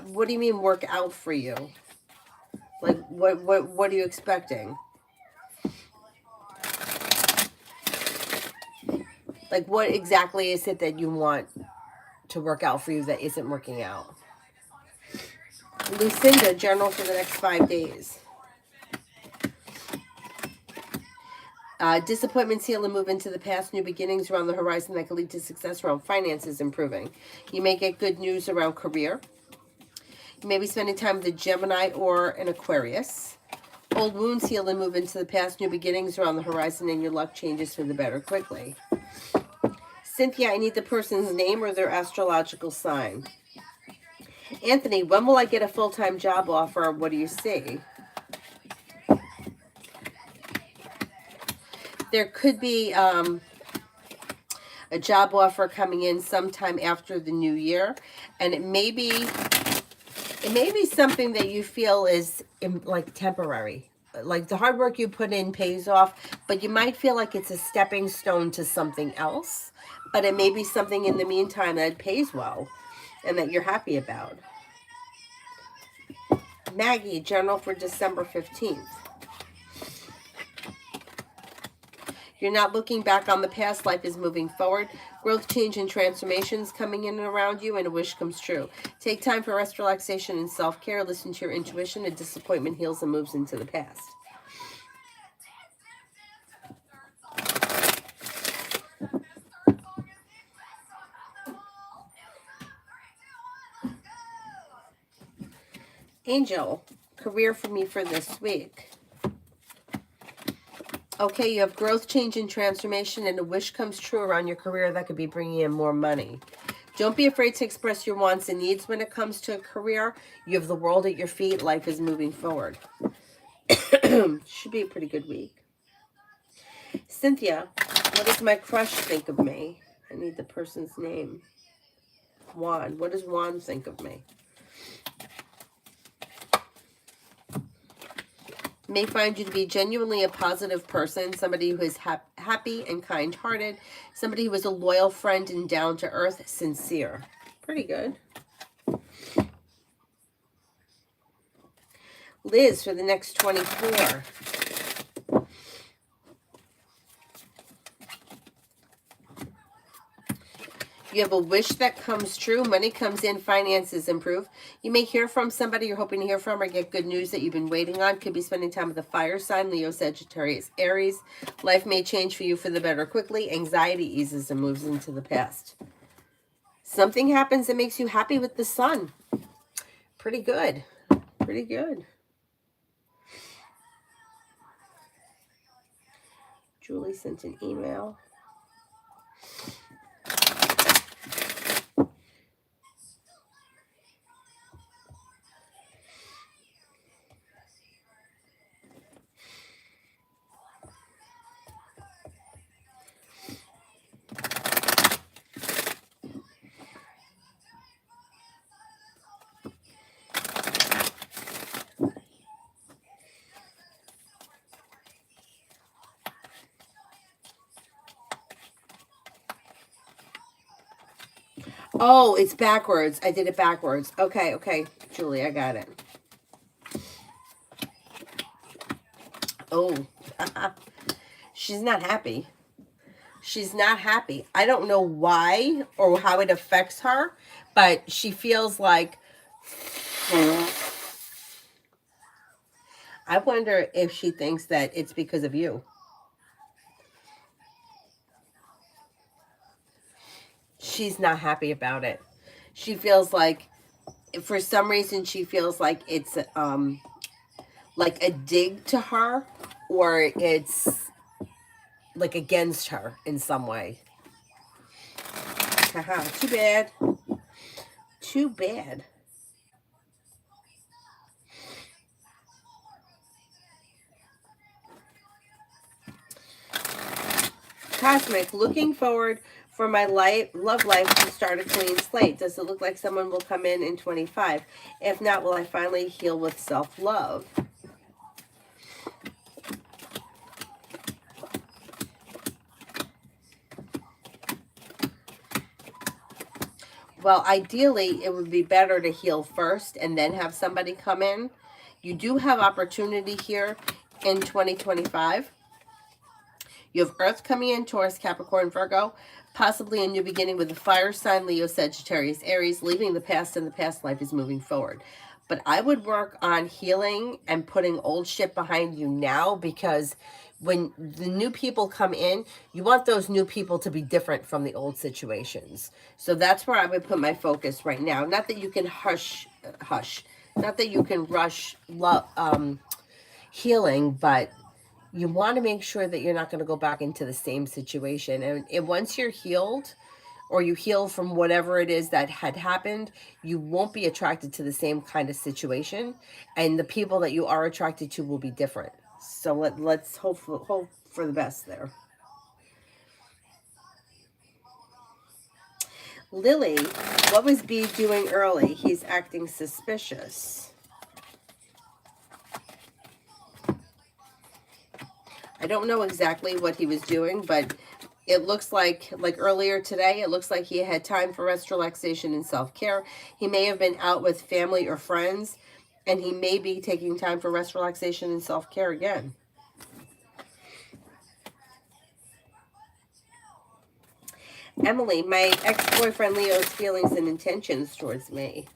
What do you mean work out for you? Like, what are you expecting? Like, what exactly is it that you want to work out for you that isn't working out? Lucinda, journal for the next 5 days. Disappointments heal and move into the past. New beginnings around the horizon that can lead to success around finances improving. You may get good news around career. You may be spending time with a Gemini or an Aquarius. Old wounds heal and move into the past. New beginnings around the horizon and your luck changes for the better quickly. Cynthia, I need the person's name or their astrological sign. Anthony, when will I get a full-time job offer? What do you see? There could be a job offer coming in sometime after the new year, and it may be something that you feel is like temporary. Like the hard work you put in pays off, but you might feel like it's a stepping stone to something else. But it may be something in the meantime that pays well and that you're happy about. Maggie, journal for December 15th. You're not looking back on the past. Life is moving forward. Growth, change, and transformations coming in and around you, and a wish comes true. Take time for rest, relaxation, and self-care. Listen to your intuition. A disappointment heals and moves into the past. Angel, career for me for this week. Okay, you have growth, change, and transformation, and a wish comes true around your career that could be bringing in more money. Don't be afraid to express your wants and needs when it comes to a career. You have the world at your feet. Life is moving forward. Should be a pretty good week. Cynthia, what does my crush think of me? I need the person's name. Juan. What does Juan think of me? May find you to be genuinely a positive person, somebody who is happy and kind-hearted, somebody who is a loyal friend and down-to-earth, sincere. Pretty good. Liz, for the next 24. You have a wish that comes true. Money comes in. Finances improve. You may hear from somebody you're hoping to hear from or get good news that you've been waiting on. Could be spending time with a fire sign, Leo, Sagittarius, Aries. Life may change for you for the better quickly. Anxiety eases and moves into the past. Something happens that makes you happy with the sun. Pretty good. Pretty good. Julie sent an email. Oh, it's backwards. I did it backwards. Okay, okay. Julie, I got it. Oh, she's not happy. She's not happy. I don't know why or how it affects her, but she feels like, I wonder if she thinks that it's because of you. She's not happy about it. She feels like, for some reason, she feels like a dig to her, or it's like against her in some way. Haha, too bad. Too bad. Cosmic, looking forward for my love life to start a clean slate. Does it look like someone will come in 25? If not, will I finally heal with self-love? Well, ideally, it would be better to heal first and then have somebody come in. You do have opportunity here in 2025. You have Earth coming in, Taurus, Capricorn, Virgo, possibly a new beginning with the fire sign, Leo, Sagittarius, Aries, leaving the past, and the past life is moving forward. But I would work on healing and putting old shit behind you now, because when the new people come in, you want those new people to be different from the old situations. So that's where I would put my focus right now. Not that you can hush, not that you can rush healing, but you want to make sure that you're not going to go back into the same situation. And once you're healed, or you heal from whatever it is that had happened, you won't be attracted to the same kind of situation. And the people that you are attracted to will be different. So let's hope for the best there. Lily, what was B doing early? He's acting suspicious. I don't know exactly what he was doing, but it looks like earlier today, it looks like he had time for rest, relaxation, and self-care. He may have been out with family or friends, and he may be taking time for rest, relaxation, and self-care again. Emily, my ex-boyfriend Leo's feelings and intentions towards me.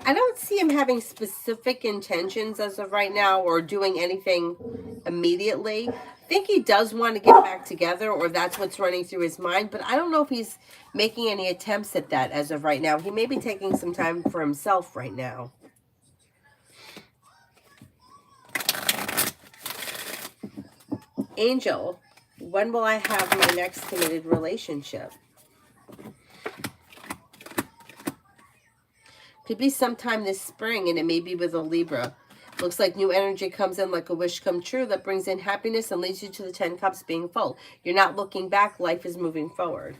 I don't see him having specific intentions as of right now, or doing anything immediately. I think he does want to get back together, or that's what's running through his mind, but I don't know if he's making any attempts at that as of right now. He may be taking some time for himself right now. Angel, when will I have my next committed relationship? Could be sometime this spring, and it may be with a Libra. Looks like new energy comes in like a wish come true that brings in happiness and leads you to the 10 cups being full. You're not looking back. Life is moving forward.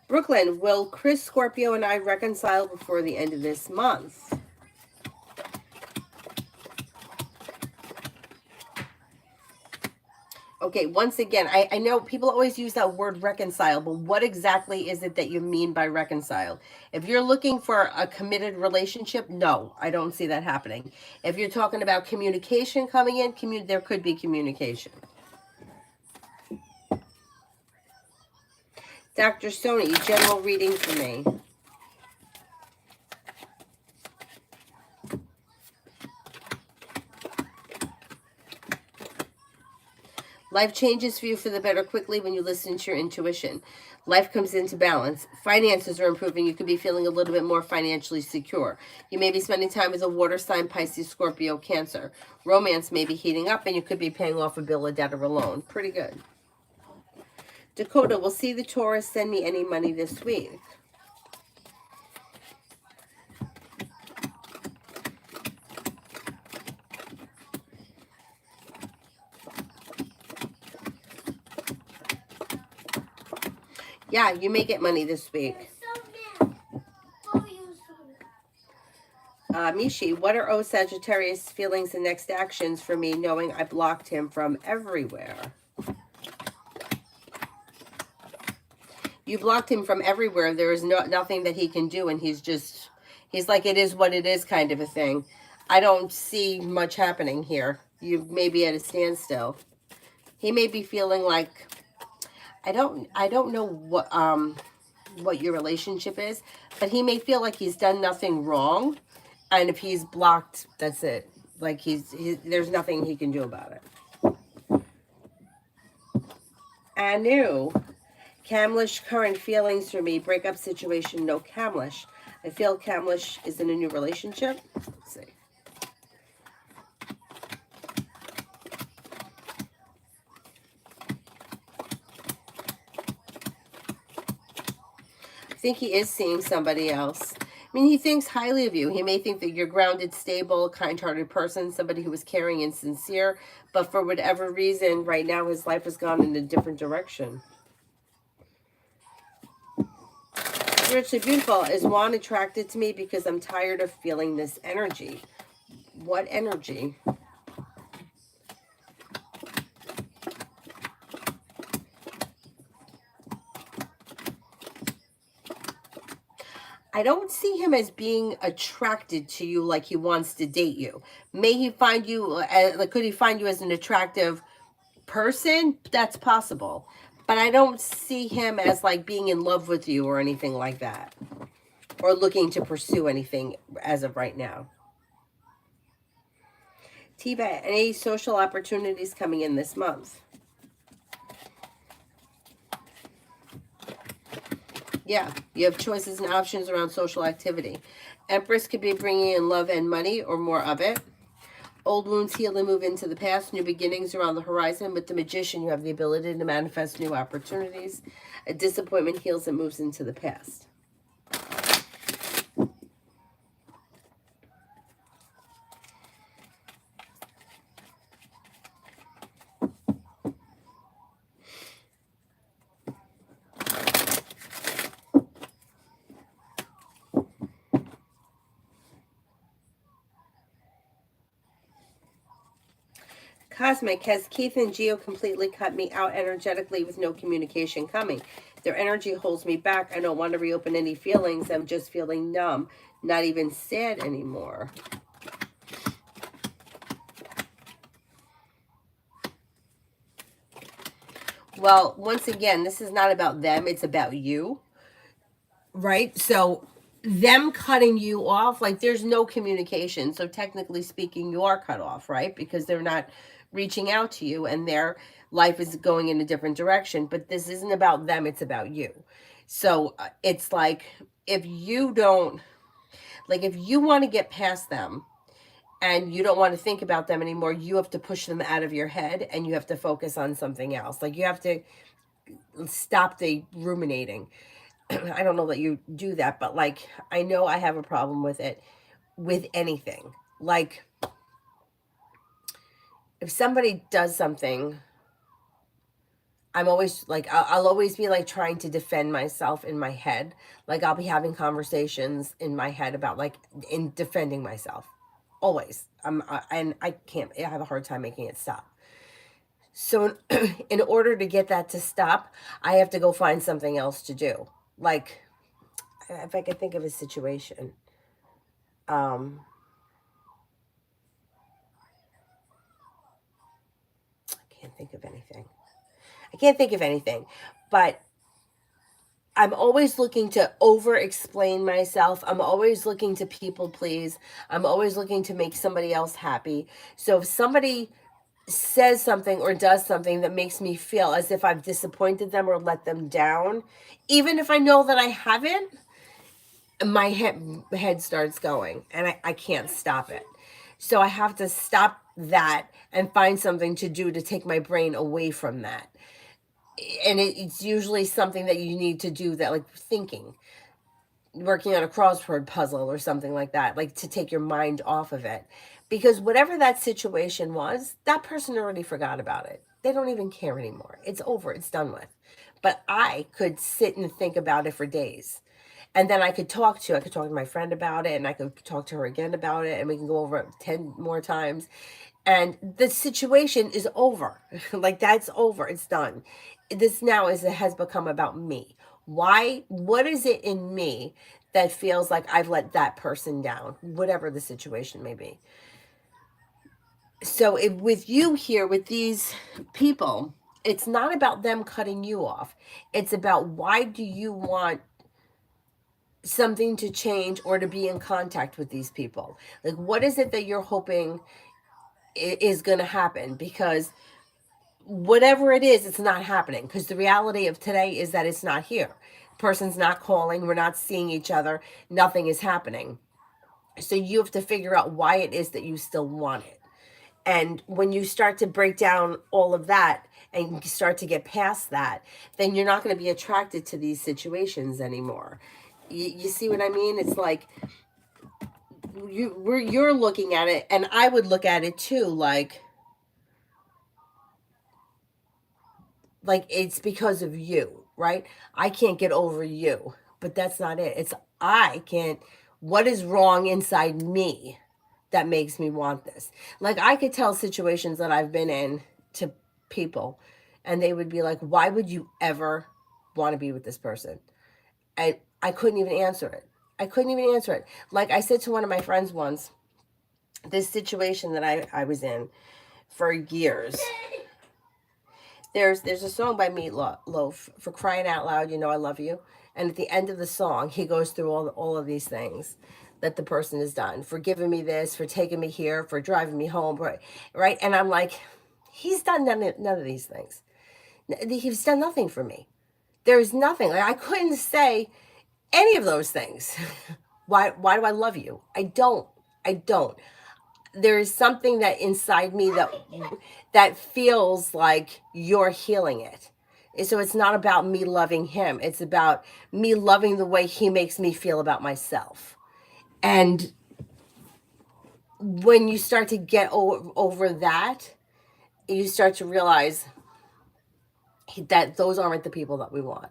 Brooklyn, will Chris, Scorpio, and I reconcile before the end of this month? Okay, once again, I know people always use that word reconcile, but what exactly is it that you mean by reconcile? If you're looking for a committed relationship, no, I don't see that happening. If you're talking about communication coming in, there could be communication. Dr. Sony, general reading for me. Life changes for you for the better quickly when you listen to your intuition. Life comes into balance. Finances are improving. You could be feeling a little bit more financially secure. You may be spending time with a water sign, Pisces, Scorpio, Cancer. Romance may be heating up, and you could be paying off a bill, a debt, or a loan. Pretty good. Dakota, will see the Taurus send me any money this week? Yeah, you may get money this week. Mishi, what are O Sagittarius feelings and next actions for me knowing I blocked him from everywhere? You blocked him from everywhere. There is nothing that he can do, and he's like, it is what it is kind of a thing. I don't see much happening here. You may be at a standstill. He may be feeling like, I don't know what your relationship is, but he may feel like he's done nothing wrong, and if he's blocked, that's it. Like there's nothing he can do about it. Anu, Kamlish, current feelings for me, breakup situation, no Kamlish. I feel Kamlish is in a new relationship. Let's see. I think he is seeing somebody else. I mean, he thinks highly of you. He may think that you're grounded, stable, kind-hearted person, somebody who is caring and sincere, but for whatever reason, right now his life has gone in a different direction. Spiritually beautiful. Is Juan attracted to me because I'm tired of feeling this energy? What energy? I don't see him as being attracted to you like he wants to date you. May he find you, could he find you as an attractive person? That's possible. But I don't see him as like being in love with you or anything like that. Or looking to pursue anything as of right now. T-Bat, any social opportunities coming in this month? Yeah, you have choices and options around social activity. Empress could be bringing in love and money or more of it. Old wounds heal and move into the past. New beginnings around the horizon. With the Magician, you have the ability to manifest new opportunities. A disappointment heals and moves into the past. Cosmic, has Keith and Geo completely cut me out energetically with no communication coming? Their energy holds me back. I don't want to reopen any feelings. I'm just feeling numb, not even sad anymore. Well, once again, this is not about them. It's about you, right? So them cutting you off, like there's no communication. So technically speaking, you are cut off, right? Because they're not reaching out to you and their life is going in a different direction. But this isn't about them, it's about you. So it's like if you don't, like if you want to get past them and you don't want to think about them anymore, you have to push them out of your head and you have to focus on something else. Like you have to stop the ruminating. I don't know that you do that, but like I know I have a problem with it with anything. Like if somebody does something, I'm always like I'll always be like trying to defend myself in my head. Like I'll be having conversations in my head about like in defending myself. Always. And I can't. I have a hard time making it stop. So in order to get that to stop, I have to go find something else to do. Like if I could think of a situation. I can't think of anything. I can't think of anything. But I'm always looking to over explain myself. I'm always looking to people please. I'm always looking to make somebody else happy. So if somebody says something or does something that makes me feel as if I've disappointed them or let them down, even if I know that I haven't, my head starts going and I can't stop it. So I have to stop that and find something to do to take my brain away from that. And it's usually something that you need to do, that like thinking, working on a crossword puzzle or something like that, like to take your mind off of it. Because whatever that situation was, that person already forgot about it. They don't even care anymore. It's over, it's done with. But I could sit and think about it for days. And then I could talk to my friend about it, and I could talk to her again about it, and we can go over it 10 more times. And the situation is over. Like, that's over. It's done. This now is, it has become about me. Why? What is it in me that feels like I've let that person down, whatever the situation may be? So, with you here, with these people, it's not about them cutting you off. It's about, why do you want something to change or to be in contact with these people? Like, what is it that you're hoping is going to happen? Because whatever it is, it's not happening. Because the reality of today is that it's not here. Person's not calling, we're not seeing each other, nothing is happening. So you have to figure out why it is that you still want it. And when you start to break down all of that and you start to get past that, then you're not going to be attracted to these situations anymore. You see what I mean? It's like, you're looking at it, and I would look at it too, like it's because of you, right? I can't get over you, but that's not it. It's, I can't, what is wrong inside me that makes me want this? Like, I could tell situations that I've been in to people, and they would be like, why would you ever want to be with this person? And I couldn't even answer it. I couldn't even answer it. Like I said to one of my friends once, this situation that I was in for years. There's a song by Meatloaf, For Crying Out Loud, You Know I Love You. And at the end of the song, he goes through all of these things that the person has done, for giving me this, for taking me here, for driving me home, right? And I'm like, he's done none of these things. He's done nothing for me. There's nothing. Like, I couldn't say any of those things. Why do I love you? I don't. I don't. There is something that inside me that feels like you're healing it. So it's not about me loving him. It's about me loving the way he makes me feel about myself. And when you start to get over that, you start to realize that those aren't the people that we want.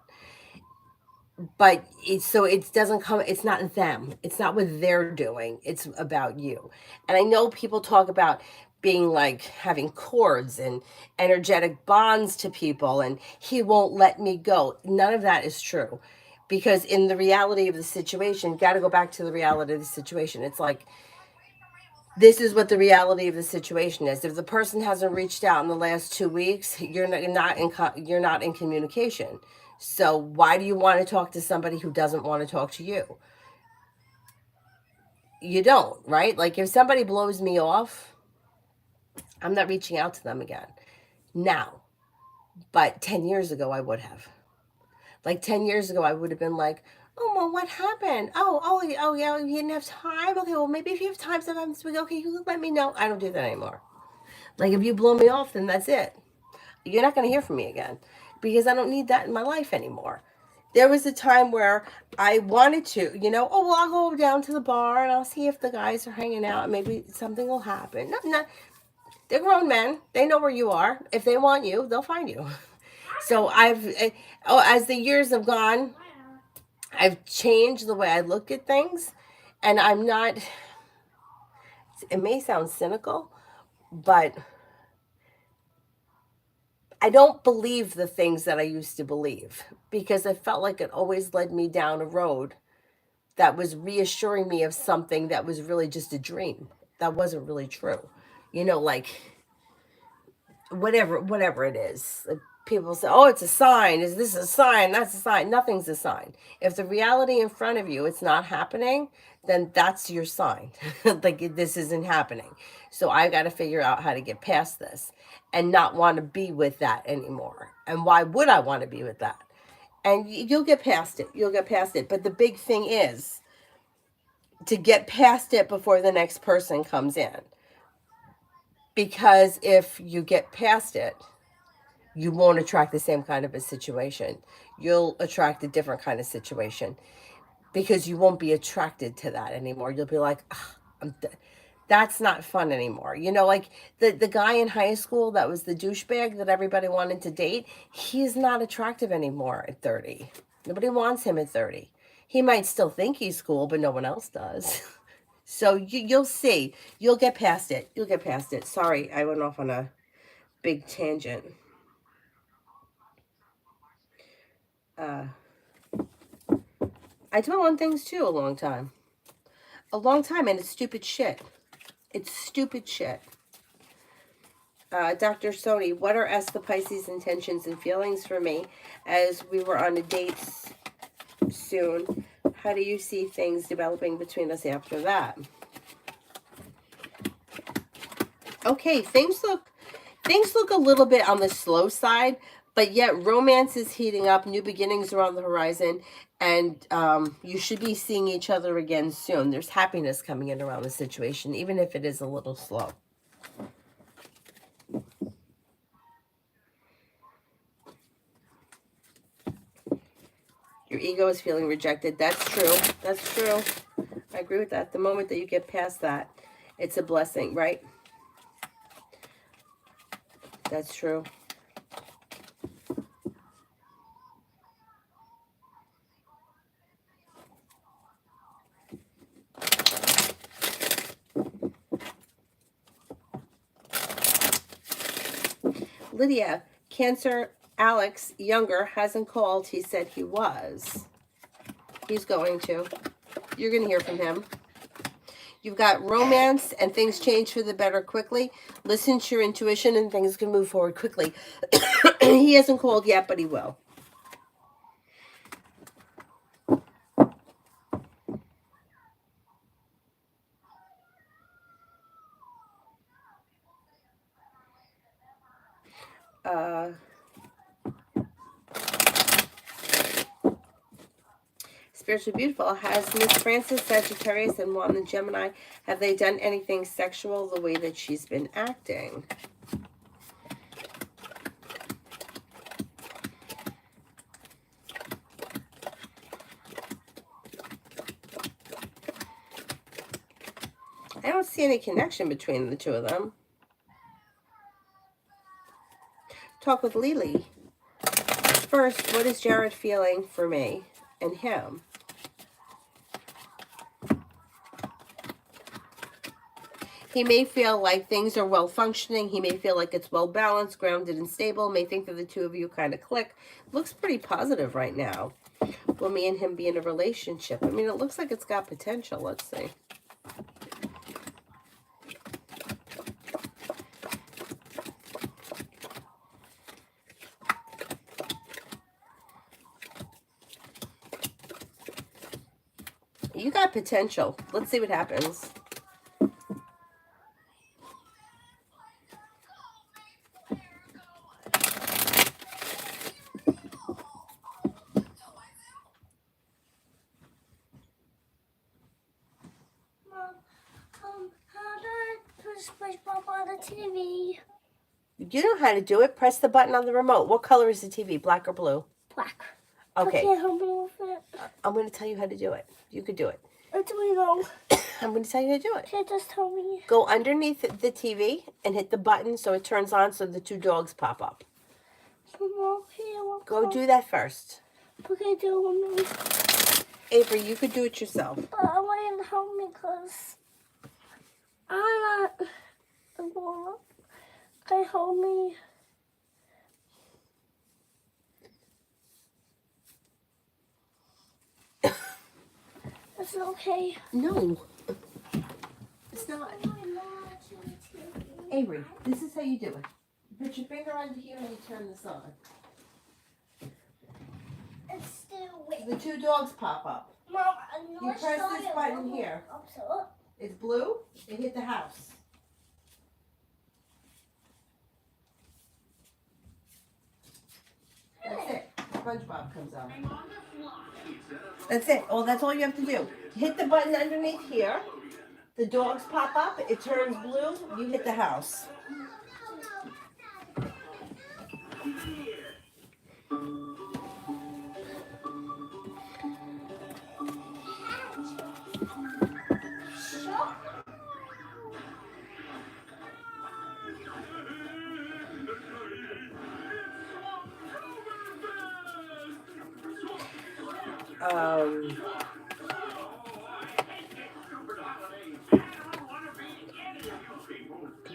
But it doesn't come, it's not them, it's not what they're doing, it's about you. And I know people talk about being like having cords and energetic bonds to people, and he won't let me go. None of that is true, because in the reality of the situation, got to go back to the reality of the situation. It's like, this is what the reality of the situation is. If the person hasn't reached out in the last 2 weeks, you're not in communication. So why do you want to talk to somebody who doesn't want to talk to you? You don't, right? Like, if somebody blows me off, I'm not reaching out to them again now. But 10 years ago, I would have. Like, 10 years ago, I would have been like, oh, well, what happened? Oh, yeah, you didn't have time? Okay, well, maybe if you have time sometime this week, okay, you let me know. I don't do that anymore. Like, if you blow me off, then that's it. You're not going to hear from me again, because I don't need that in my life anymore. There was a time where I wanted to, oh, well, I'll go down to the bar and I'll see if the guys are hanging out. Maybe something will happen. No, they're grown men. They know where you are. If they want you, they'll find you. So as the years have gone, I've changed the way I look at things. And I'm not, it may sound cynical, but I don't believe the things that I used to believe, because I felt like it always led me down a road that was reassuring me of something that was really just a dream. That wasn't really true. Like, whatever it is. Like, people say, "Oh, it's a sign. Is this a sign? That's a sign." Nothing's a sign. If the reality in front of you it's not happening, then that's your sign. Like, this isn't happening. So I got to figure out how to get past this and not want to be with that anymore. And why would I want to be with that? And you'll get past it. You'll get past it. But the big thing is to get past it before the next person comes in. Because if you get past it, you won't attract the same kind of a situation. You'll attract a different kind of situation because you won't be attracted to that anymore. You'll be like, that's not fun anymore. You know, like the guy in high school that was the douchebag that everybody wanted to date, he's not attractive anymore at 30. Nobody wants him at 30. He might still think he's cool, but no one else does. So you'll see. You'll get past it. You'll get past it. Sorry, I went off on a big tangent. I dwell on things too a long time. A long time, and it's stupid shit. It's stupid shit. Dr. Sony, what are the Pisces intentions and feelings for me as we were on a date soon? How do you see things developing between us after that? Okay, things look a little bit on the slow side, but yet romance is heating up, new beginnings are on the horizon, and you should be seeing each other again soon. There's happiness coming in around the situation, even if it is a little slow. Your ego is feeling rejected. That's true. That's true. I agree with that. The moment that you get past that, it's a blessing, right? That's true. Lydia, Cancer Alex Younger hasn't called. He said he was. He's going to. You're going to hear from him. You've got romance and things change for the better quickly. Listen to your intuition and things can move forward quickly. He hasn't called yet, but he will. Spiritually Beautiful, has Miss Frances, Sagittarius, and Juan the Gemini, have they done anything sexual the way that she's been acting? I don't see any connection between the two of them. Talk with Lily. First, what is Jared feeling for me and him? He may feel like things are well functioning. He may feel like it's well balanced, grounded, and stable. May think that the two of you kind of click. Looks pretty positive right now. Will me and him be in a relationship? I mean, it looks like it's got potential. Let's see. You got potential. Let's see what happens. SpongeBob on the TV. You know how to do it. Press the button on the remote. What color is the TV? Black or blue? Black. Okay. I can't help me with it. I'm going to tell you how to do it. You could do it. It's really long. I'm going to tell you how to do it. Can't just tell me. Go underneath the TV and hit the button so it turns on so the two dogs pop up. Go do that first. Okay, do it. Avery, you could do it yourself. But I want you to help me because I'm not. Can you help me? Is it okay? No. It's not. Avery, this is how you do it. You put your finger under here and you turn this on. It's still wet. The two dogs pop up. Mom, You press this button here. It's blue. It hit the house. That's it. SpongeBob comes on. That's it. Oh, that's all you have to do. Hit the button underneath here. The dogs pop up. It turns blue. You hit the house.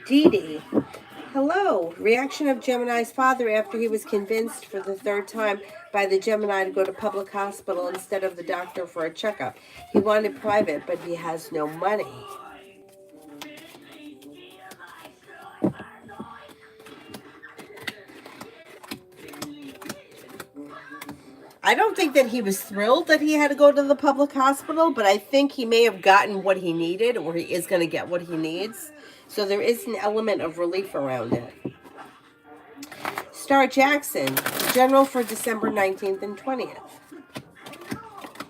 Dee Dee. Hello. Reaction of Gemini's father after he was convinced for the third time by the Gemini to go to public hospital instead of the doctor for a checkup. He wanted private, but he has no money. I don't think that he was thrilled that he had to go to the public hospital, but I think he may have gotten what he needed, or he is going to get what he needs. So there is an element of relief around it. Star Jackson, general for December 19th and 20th.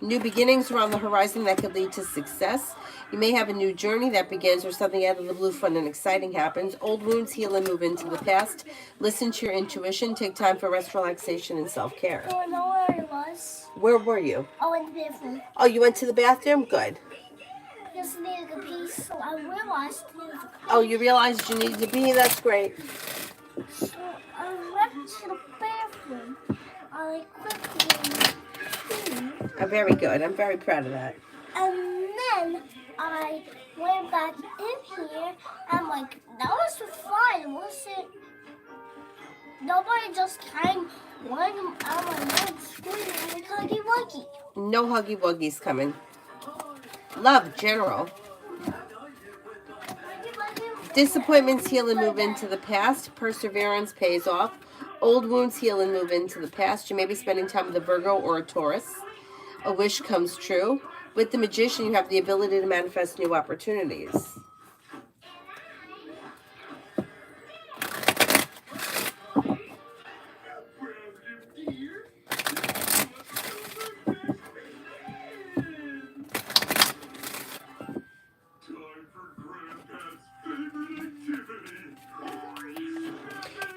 New beginnings are on the horizon that could lead to success. You may have a new journey that begins or something out of the blue fun and exciting happens. Old wounds heal and move into the past. Listen to your intuition. Take time for rest, relaxation, and self-care. Do I know where I was? Where were you? I went to the bathroom. Oh, you went to the bathroom? Good. Just needed a pee, so I realized I needed to pee. Oh, you realized you needed to pee? That's great. So I went to the bathroom. I quickly peed. Very good. I'm very proud of that. And then I went back in here. I'm like, that was fine, was it? Nobody just came running out of my mouth screaming like Huggy Wuggy. No Huggy Wuggies coming. Love, general. Disappointments heal and move into the past. Perseverance pays off. Old wounds heal and move into the past. You may be spending time with a Virgo or a Taurus. A wish comes true. With the Magician, you have the ability to manifest new opportunities.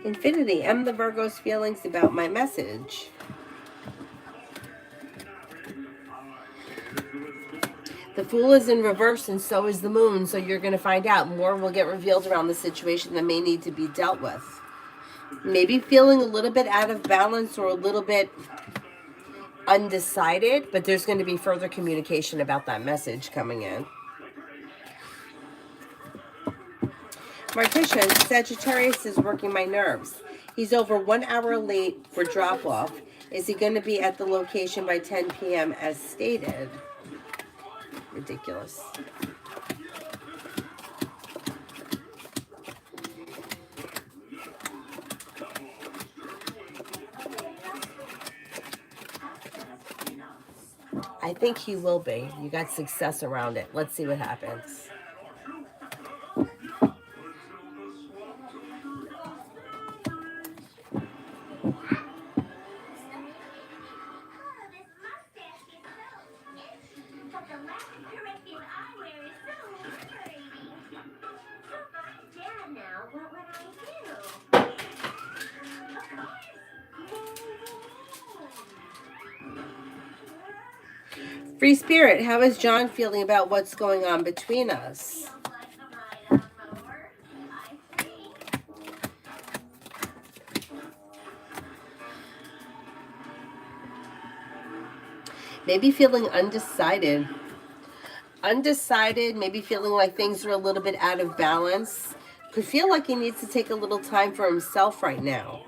Infinity, I'm the Virgo's feelings about my message. The Fool is in reverse and so is the Moon, so you're going to find out. More will get revealed around the situation that may need to be dealt with. Maybe feeling a little bit out of balance or a little bit undecided, but there's going to be further communication about that message coming in. Marticia, Sagittarius is working my nerves. He's over 1 hour late for drop-off. Is he going to be at the location by 10 p.m. as stated? Ridiculous. I think he will be. You got success around it. Let's see what happens. Free Spirit, how is John feeling about what's going on between us? Maybe feeling undecided. Undecided, maybe feeling like things are a little bit out of balance. Could feel like he needs to take a little time for himself right now.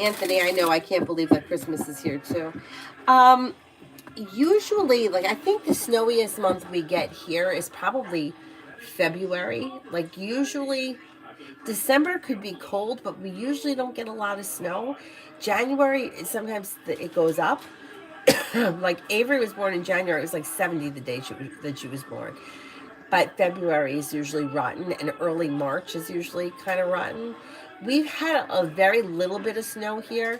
Anthony, I know, I can't believe that Christmas is here too. Usually, like, I think the snowiest month we get here is probably February. Like, usually December could be cold, but we usually don't get a lot of snow. January, sometimes it goes up. Like, Avery was born in January. It was like 70 the day that she was born. But February is usually rotten, and early March is usually kind of rotten. We've had a very little bit of snow here.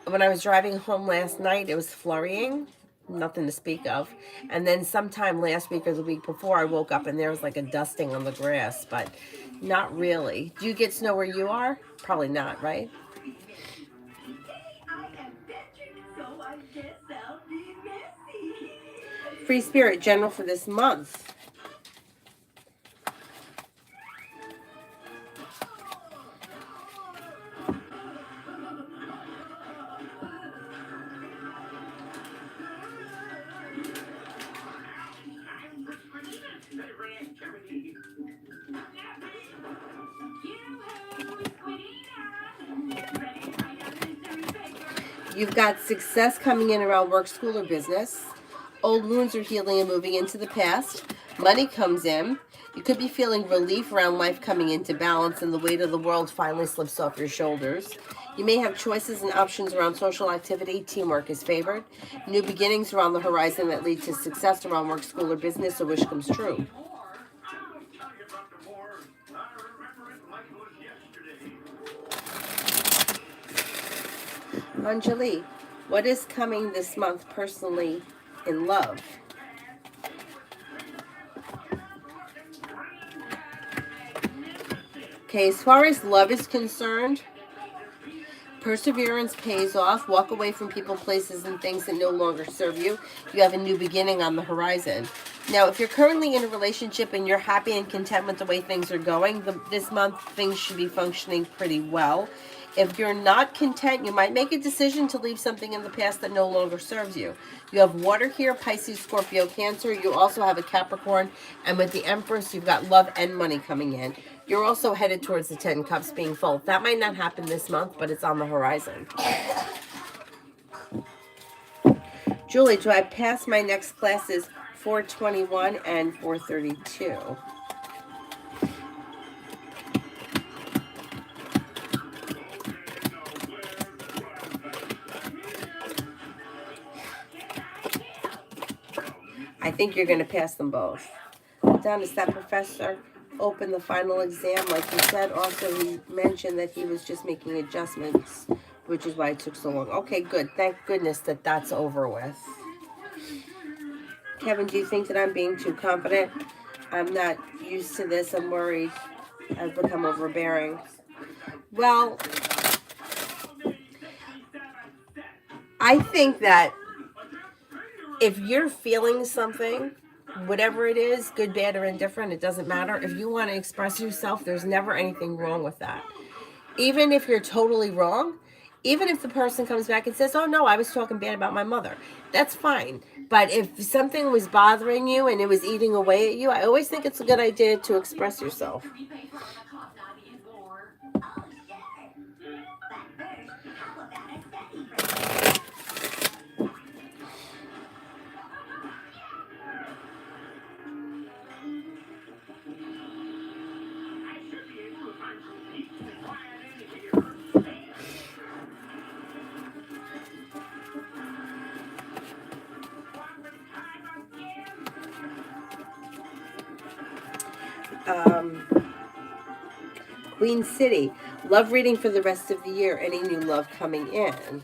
When I was driving home last night, it was flurrying. Nothing to speak of. And then sometime last week or the week before, I woke up and there was like a dusting on the grass, but not really. Do you get snow where you are? Probably not, right? Free Spirit General for this month. You've got success coming in around work, school, or business. Old wounds are healing and moving into the past. Money comes in. You could be feeling relief around life coming into balance, and the weight of the world finally slips off your shoulders. You may have choices and options around social activity. Teamwork is favored. New beginnings are on the horizon that lead to success around work, school, or business. A wish comes true. Anjali, what is coming this month personally in love? Okay, as far as love is concerned, perseverance pays off. Walk away from people, places, and things that no longer serve you. You have a new beginning on the horizon. Now, if you're currently in a relationship and you're happy and content with the way things are going, this month things should be functioning pretty well. If you're not content, you might make a decision to leave something in the past that no longer serves you. You have water here, Pisces, Scorpio, Cancer. You also have a Capricorn. And with the Empress, you've got love and money coming in. You're also headed towards the 10 Cups being full. That might not happen this month, but it's on the horizon. Julie, do I pass my next classes 421 and 432? I think you're going to pass them both. Down is that professor open the final exam like you said. Also, he mentioned that he was just making adjustments, which is why it took so long. Okay, good. Thank goodness that that's over with. Kevin, do you think that I'm being too confident? I'm not used to this. I'm worried. I've become overbearing. Well, I think that if you're feeling something, whatever it is, good, bad, or indifferent, it doesn't matter. If you want to express yourself, there's never anything wrong with that. Even if you're totally wrong, even if the person comes back and says, oh no, I was talking bad about my mother, that's fine. But if something was bothering you and it was eating away at you, I always think it's a good idea to express yourself. Queen City, love reading for the rest of the year. Any new love coming in?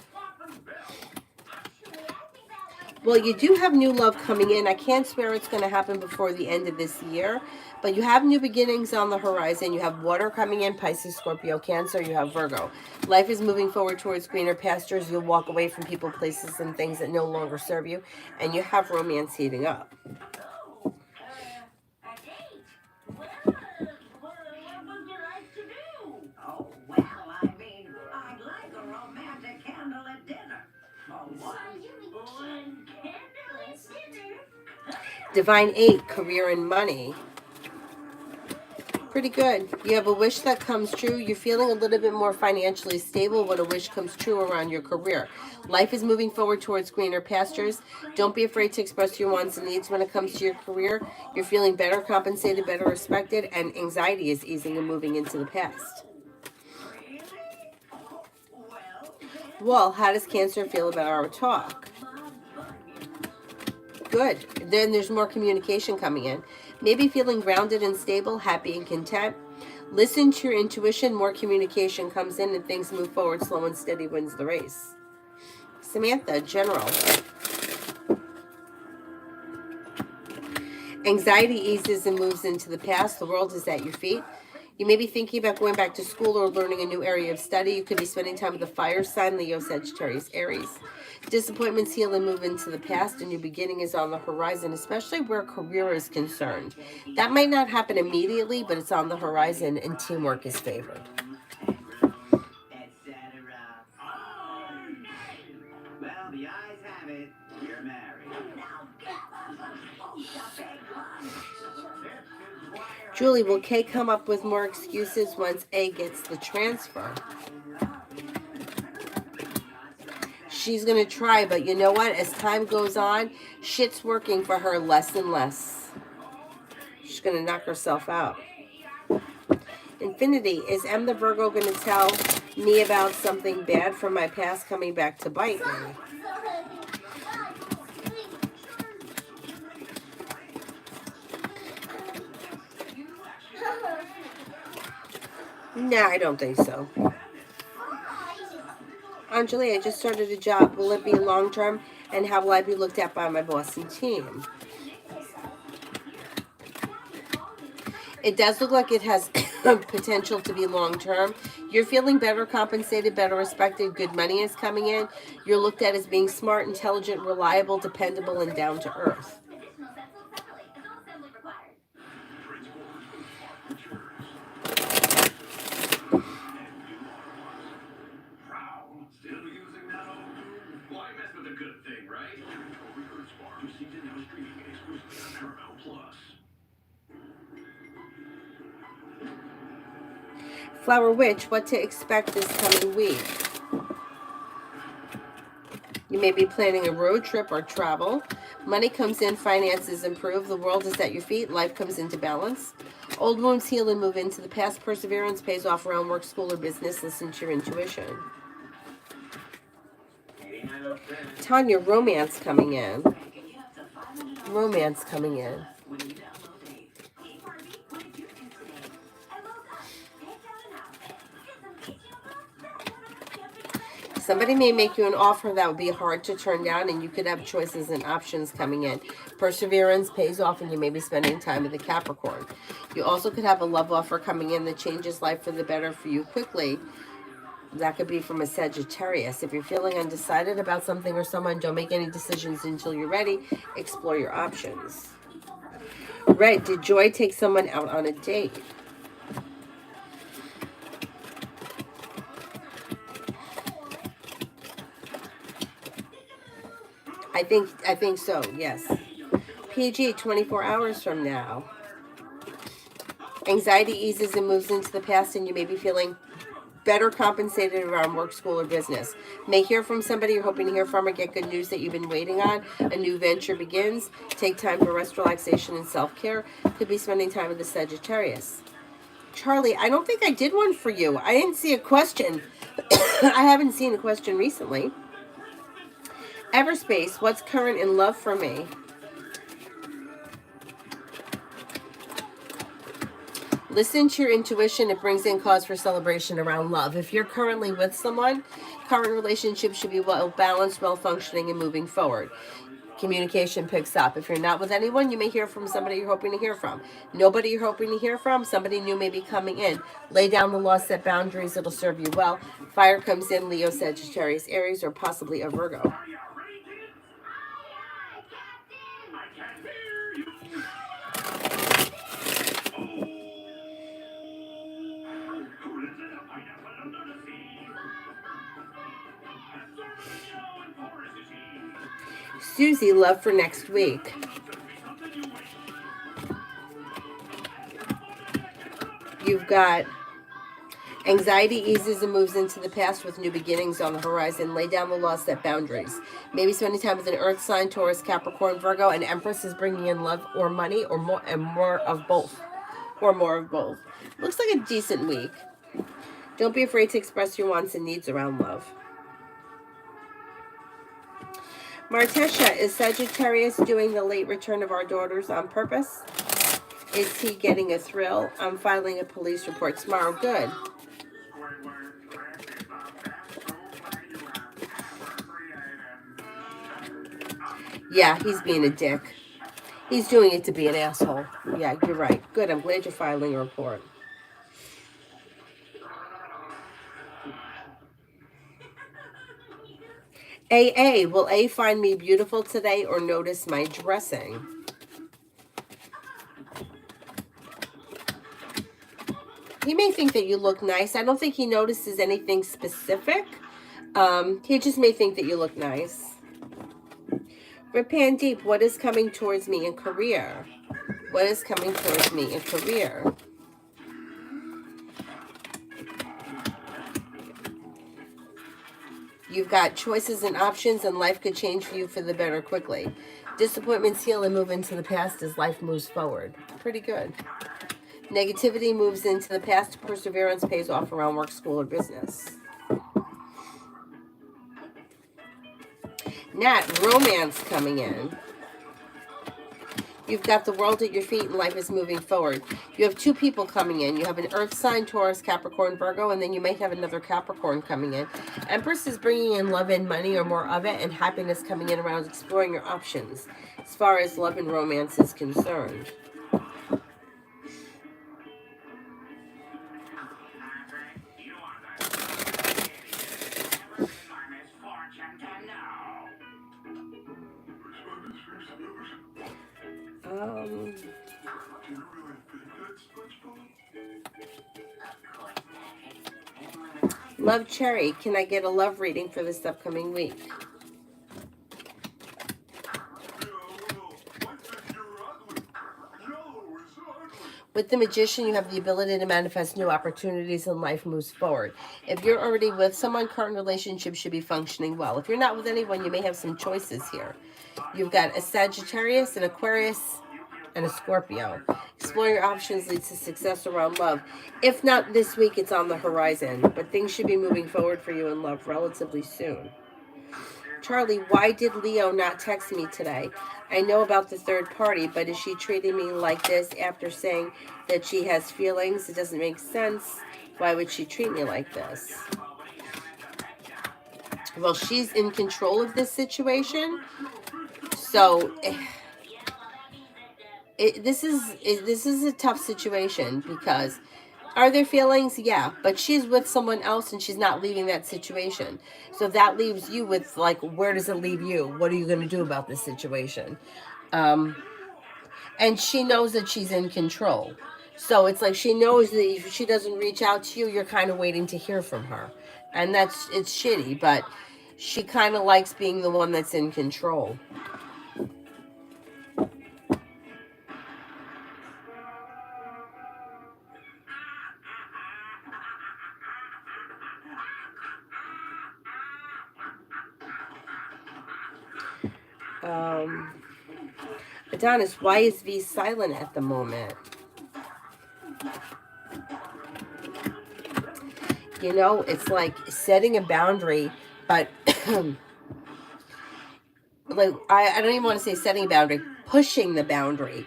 Well, you do have new love coming in. I can't swear it's going to happen before the end of this year, but you have new beginnings on the horizon. You have water coming in, Pisces, Scorpio, Cancer. You have Virgo. Life is moving forward towards greener pastures. You'll walk away from people, places, and things that no longer serve you, and you have romance heating up. Divine 8, career and money. Pretty good. You have a wish that comes true. You're feeling a little bit more financially stable when a wish comes true around your career. Life is moving forward towards greener pastures. Don't be afraid to express your wants and needs when it comes to your career. You're feeling better compensated, better respected, and anxiety is easing and moving into the past. Well, how does Cancer feel about our talk? Good. Then there's more communication coming in. Maybe feeling grounded and stable, happy and content. Listen to your intuition. More communication comes in and things move forward. Slow and steady wins the race. Samantha, general. Anxiety eases and moves into the past. The world is at your feet. You may be thinking about going back to school or learning a new area of study. You could be spending time with the fire sign, Leo, Sagittarius, Aries. Disappointments heal and move into the past. A new beginning is on the horizon, especially where career is concerned. That might not happen immediately, but it's on the horizon, and teamwork is favored. Well, the eyes have it. You're married. Julie, will Kay come up with more excuses once A gets the transfer? She's going to try, but you know what? As time goes on, shit's working for her less and less. She's going to knock herself out. Infinity, is M the Virgo going to tell me about something bad from my past coming back to bite me? Nah, I don't think so. Anjali, I just started a job. Will it be long-term? And how will I be looked at by my boss and team? It does look like it has potential to be long-term. You're feeling better compensated, better respected. Good money is coming in. You're looked at as being smart, intelligent, reliable, dependable, and down to earth. Flower Witch, what to expect this coming week? You may be planning a road trip or travel. Money comes in, finances improve. The world is at your feet. Life comes into balance. Old wounds heal and move into the past. Perseverance pays off around work, school, or business. Listen to your intuition. Tanya, romance coming in. Romance coming in. Somebody may make you an offer that would be hard to turn down, and you could have choices and options coming in. Perseverance pays off, and you may be spending time with a Capricorn. You also could have a love offer coming in that changes life for the better for you quickly. That could be from a Sagittarius. If you're feeling undecided about something or someone, don't make any decisions until you're ready. Explore your options. Red, did Joy take someone out on a date? I think so, yes. PG, 24 hours from now. Anxiety eases and moves into the past, and you may be feeling better compensated around work, school, or business. May hear from somebody you're hoping to hear from or get good news that you've been waiting on. A new venture begins. Take time for rest, relaxation, and self-care. Could be spending time with the Sagittarius. Charlie, I don't think I did one for you. I didn't see a question. I haven't seen a question recently. Everspace, what's current in love for me? Listen to your intuition. It brings in cause for celebration around love. If you're currently with someone, current relationship should be well balanced, well functioning, and moving forward. Communication picks up. If you're not with anyone, you may hear from somebody you're hoping to hear from. Nobody you're hoping to hear from, somebody new may be coming in. Lay down the law, set boundaries. It'll serve you well. Fire comes in, Leo, Sagittarius, Aries, or possibly a Virgo. Susie, love for next week. You've got anxiety eases and moves into the past with new beginnings on the horizon. Lay down the law, set boundaries. Maybe spending time with an earth sign, Taurus, Capricorn, Virgo, and Empress is bringing in love or money or more of both. Or more of both. Looks like a decent week. Don't be afraid to express your wants and needs around love. Martesha, is Sagittarius doing the late return of our daughters on purpose? Is he getting a thrill? I'm filing a police report tomorrow. Good. Yeah, he's being a dick. He's doing it to be an asshole. Yeah, you're right. Good, I'm glad you're filing a report. AA, will A find me beautiful today or notice my dressing? He may think that you look nice. I don't think he notices anything specific. He just may think that you look nice. Repand Deep, what is coming towards me in career? What is coming towards me in career? You've got choices and options, and life could change for you for the better quickly. Disappointments heal and move into the past as life moves forward. Pretty good. Negativity moves into the past. Perseverance pays off around work, school, or business. Nat, romance coming in. You've got the world at your feet and life is moving forward. You have two people coming in. You have an earth sign, Taurus, Capricorn, Virgo, and then you might have another Capricorn coming in. Empress is bringing in love and money or more of it, and happiness coming in around exploring your options as far as love and romance is concerned. Love Cherry, can I get a love reading for this upcoming week? With the Magician, you have the ability to manifest new opportunities and life moves forward. If you're already with someone, current relationship should be functioning well. If you're not with anyone, you may have some choices here. You've got a Sagittarius, an Aquarius, and a Scorpio. Exploring your options leads to success around love. If not this week, it's on the horizon. But things should be moving forward for you in love relatively soon. Charlie, why did Leo not text me today? I know about the third party, but is she treating me like this after saying that she has feelings? It doesn't make sense. Why would she treat me like this? Well, she's in control of this situation. So this is a tough situation because are there feelings? Yeah, but she's with someone else and she's not leaving that situation. So that leaves you with, like, where does it leave you? What are you going to do about this situation? And she knows that she's in control. So it's like she knows that if she doesn't reach out to you, you're kind of waiting to hear from her. And it's shitty, but she kind of likes being the one that's in control. Adonis, why is V silent at the moment? You know, it's like setting a boundary, but like I don't even want to say setting a boundary, pushing the boundary.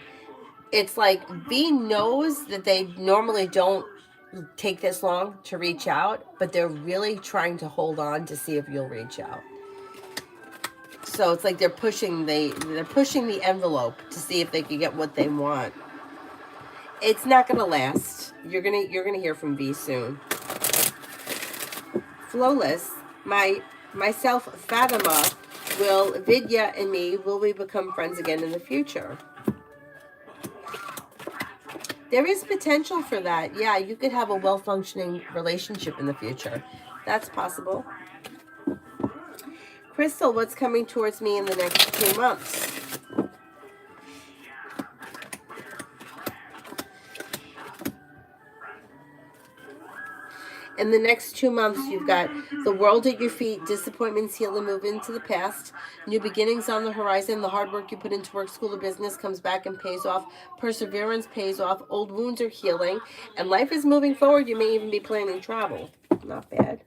It's like V knows that they normally don't take this long to reach out, but they're really trying to hold on to see if you'll reach out. So it's like they're pushing the envelope to see if they can get what they want. It's not gonna last. You're gonna hear from V soon. Flawless, myself, Fatima, Vidya and me, will we become friends again in the future? There is potential for that. Yeah, you could have a well-functioning relationship in the future. That's possible. Crystal, what's coming towards me in the next 2 months? In the next 2 months, you've got the world at your feet, disappointments heal and move into the past, new beginnings on the horizon, the hard work you put into work, school, or business comes back and pays off, perseverance pays off, old wounds are healing, and life is moving forward. You may even be planning travel. Not bad.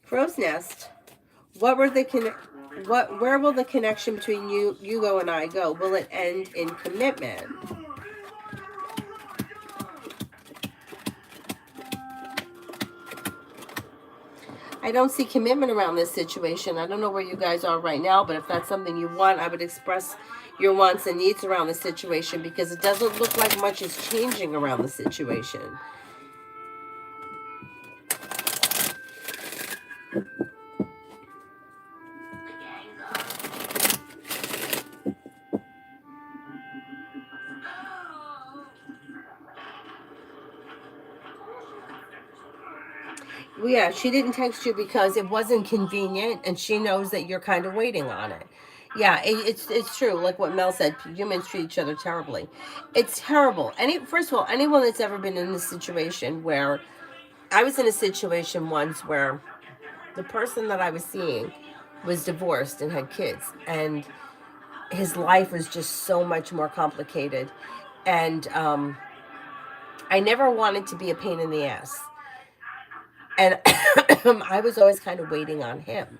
Crow's Nest, where will the connection between Hugo and I go? Will it end in commitment? I don't see commitment around this situation. I don't know where you guys are right now, but if that's something you want, I would express your wants and needs around the situation because it doesn't look like much is changing around the situation. Well, yeah, she didn't text you because it wasn't convenient, and she knows that you're kind of waiting on it. Yeah, it's true. Like what Mel said, humans treat each other terribly. It's terrible. First of all, anyone that's ever been in this situation where I was in a situation once where the person that I was seeing was divorced and had kids, and his life was just so much more complicated, and I never wanted to be a pain in the ass, and I was always kind of waiting on him,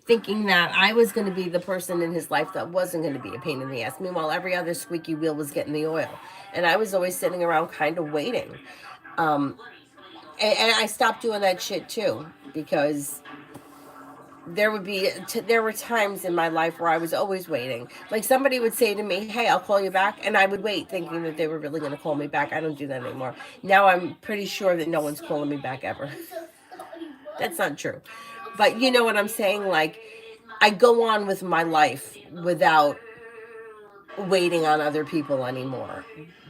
thinking that I was going to be the person in his life that wasn't going to be a pain in the ass. Meanwhile, every other squeaky wheel was getting the oil, and I was always sitting around kind of waiting. Um, and I stopped doing that shit too, because there were times in my life where I was always waiting. Like somebody would say to me, "Hey, I'll call you back," and I would wait, thinking that they were really going to call me back. I don't do that anymore. Now I'm pretty sure that no one's calling me back ever. That's not true, but you know what I'm saying. Like I go on with my life without waiting on other people anymore.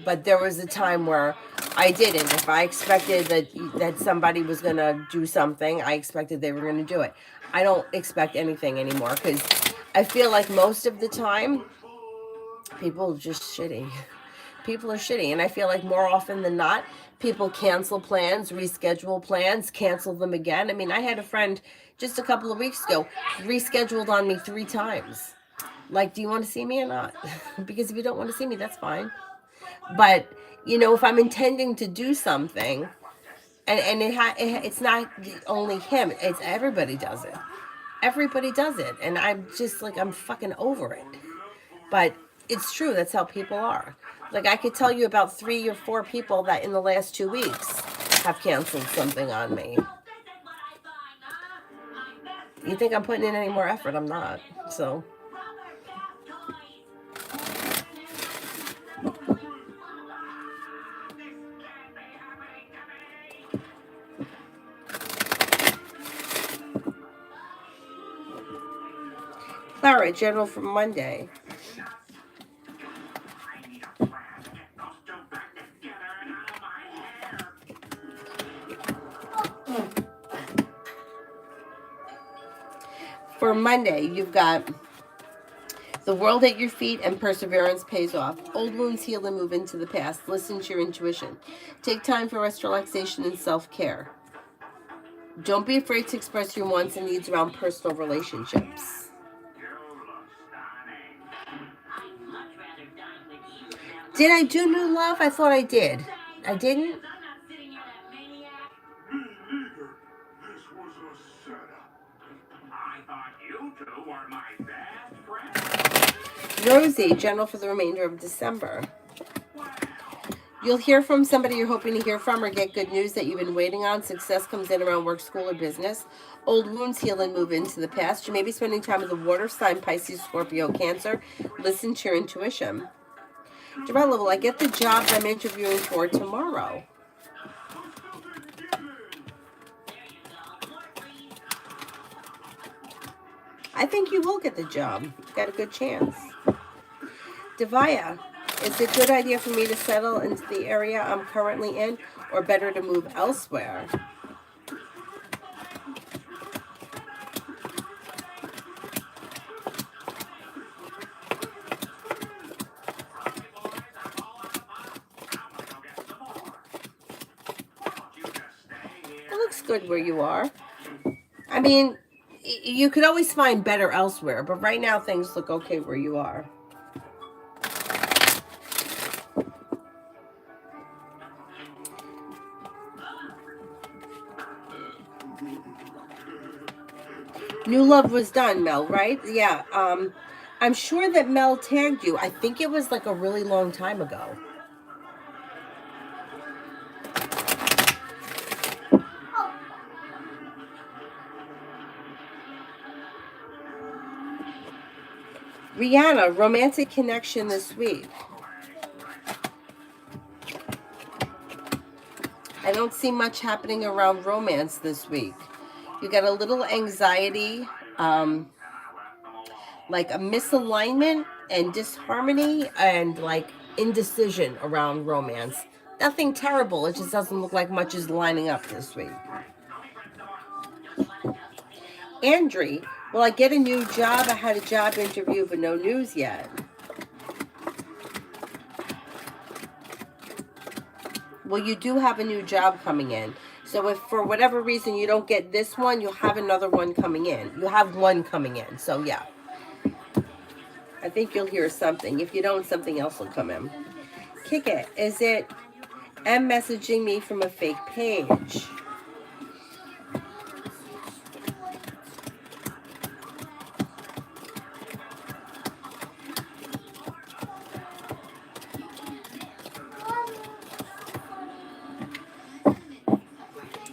But there was a time where I didn't. If I expected that somebody was going to do something, I expected they were going to do it. I don't expect anything anymore because I feel like most of the time people are just shitty. People are shitty, and I feel like more often than not people cancel plans, reschedule plans, cancel them again. I mean, I had a friend just a couple of weeks ago rescheduled on me 3 times. Like, do you want to see me or not? Because if you don't want to see me, that's fine. But if I'm intending to do something, and it's not only him, it's everybody does it. Everybody does it, and I'm just like, I'm fucking over it. But it's true. That's how people are. Like, I could tell you about 3 or 4 people that in the last 2 weeks have canceled something on me. You think I'm putting in any more effort? I'm not. So. Clara, general for Monday. For Monday, you've got the world at your feet and perseverance pays off. Old wounds heal and move into the past. Listen to your intuition. Take time for rest, relaxation, and self-care. Don't be afraid to express your wants and needs around personal relationships. Did I do new love? I thought I did. I didn't? Rosie, general for the remainder of December. You'll hear from somebody you're hoping to hear from or get good news that you've been waiting on. Success comes in around work, school, or business. Old wounds heal and move into the past. You may be spending time with the water sign, Pisces, Scorpio, Cancer. Listen to your intuition. Dorella, will I get the job I'm interviewing for tomorrow? I think you will get the job. You've got a good chance. Devaya, is it a good idea for me to settle into the area I'm currently in, or better to move elsewhere? It looks good where you are. I mean, you could always find better elsewhere, but right now things look okay where you are. New love was done, Mel, right? Yeah. I'm sure that Mel tagged you. I think it was like a really long time ago. Rihanna, romantic connection this week. I don't see much happening around romance this week. You got a little anxiety, like a misalignment and disharmony and like indecision around romance. Nothing terrible. It just doesn't look like much is lining up this week. Andrew, will I get a new job? I had a job interview, but no news yet. Well, you do have a new job coming in. So if for whatever reason you don't get this one, you'll have another one coming in. You have one coming in. So yeah, I think you'll hear something. If you don't, something else will come in. Kick it. Is it M messaging me from a fake page?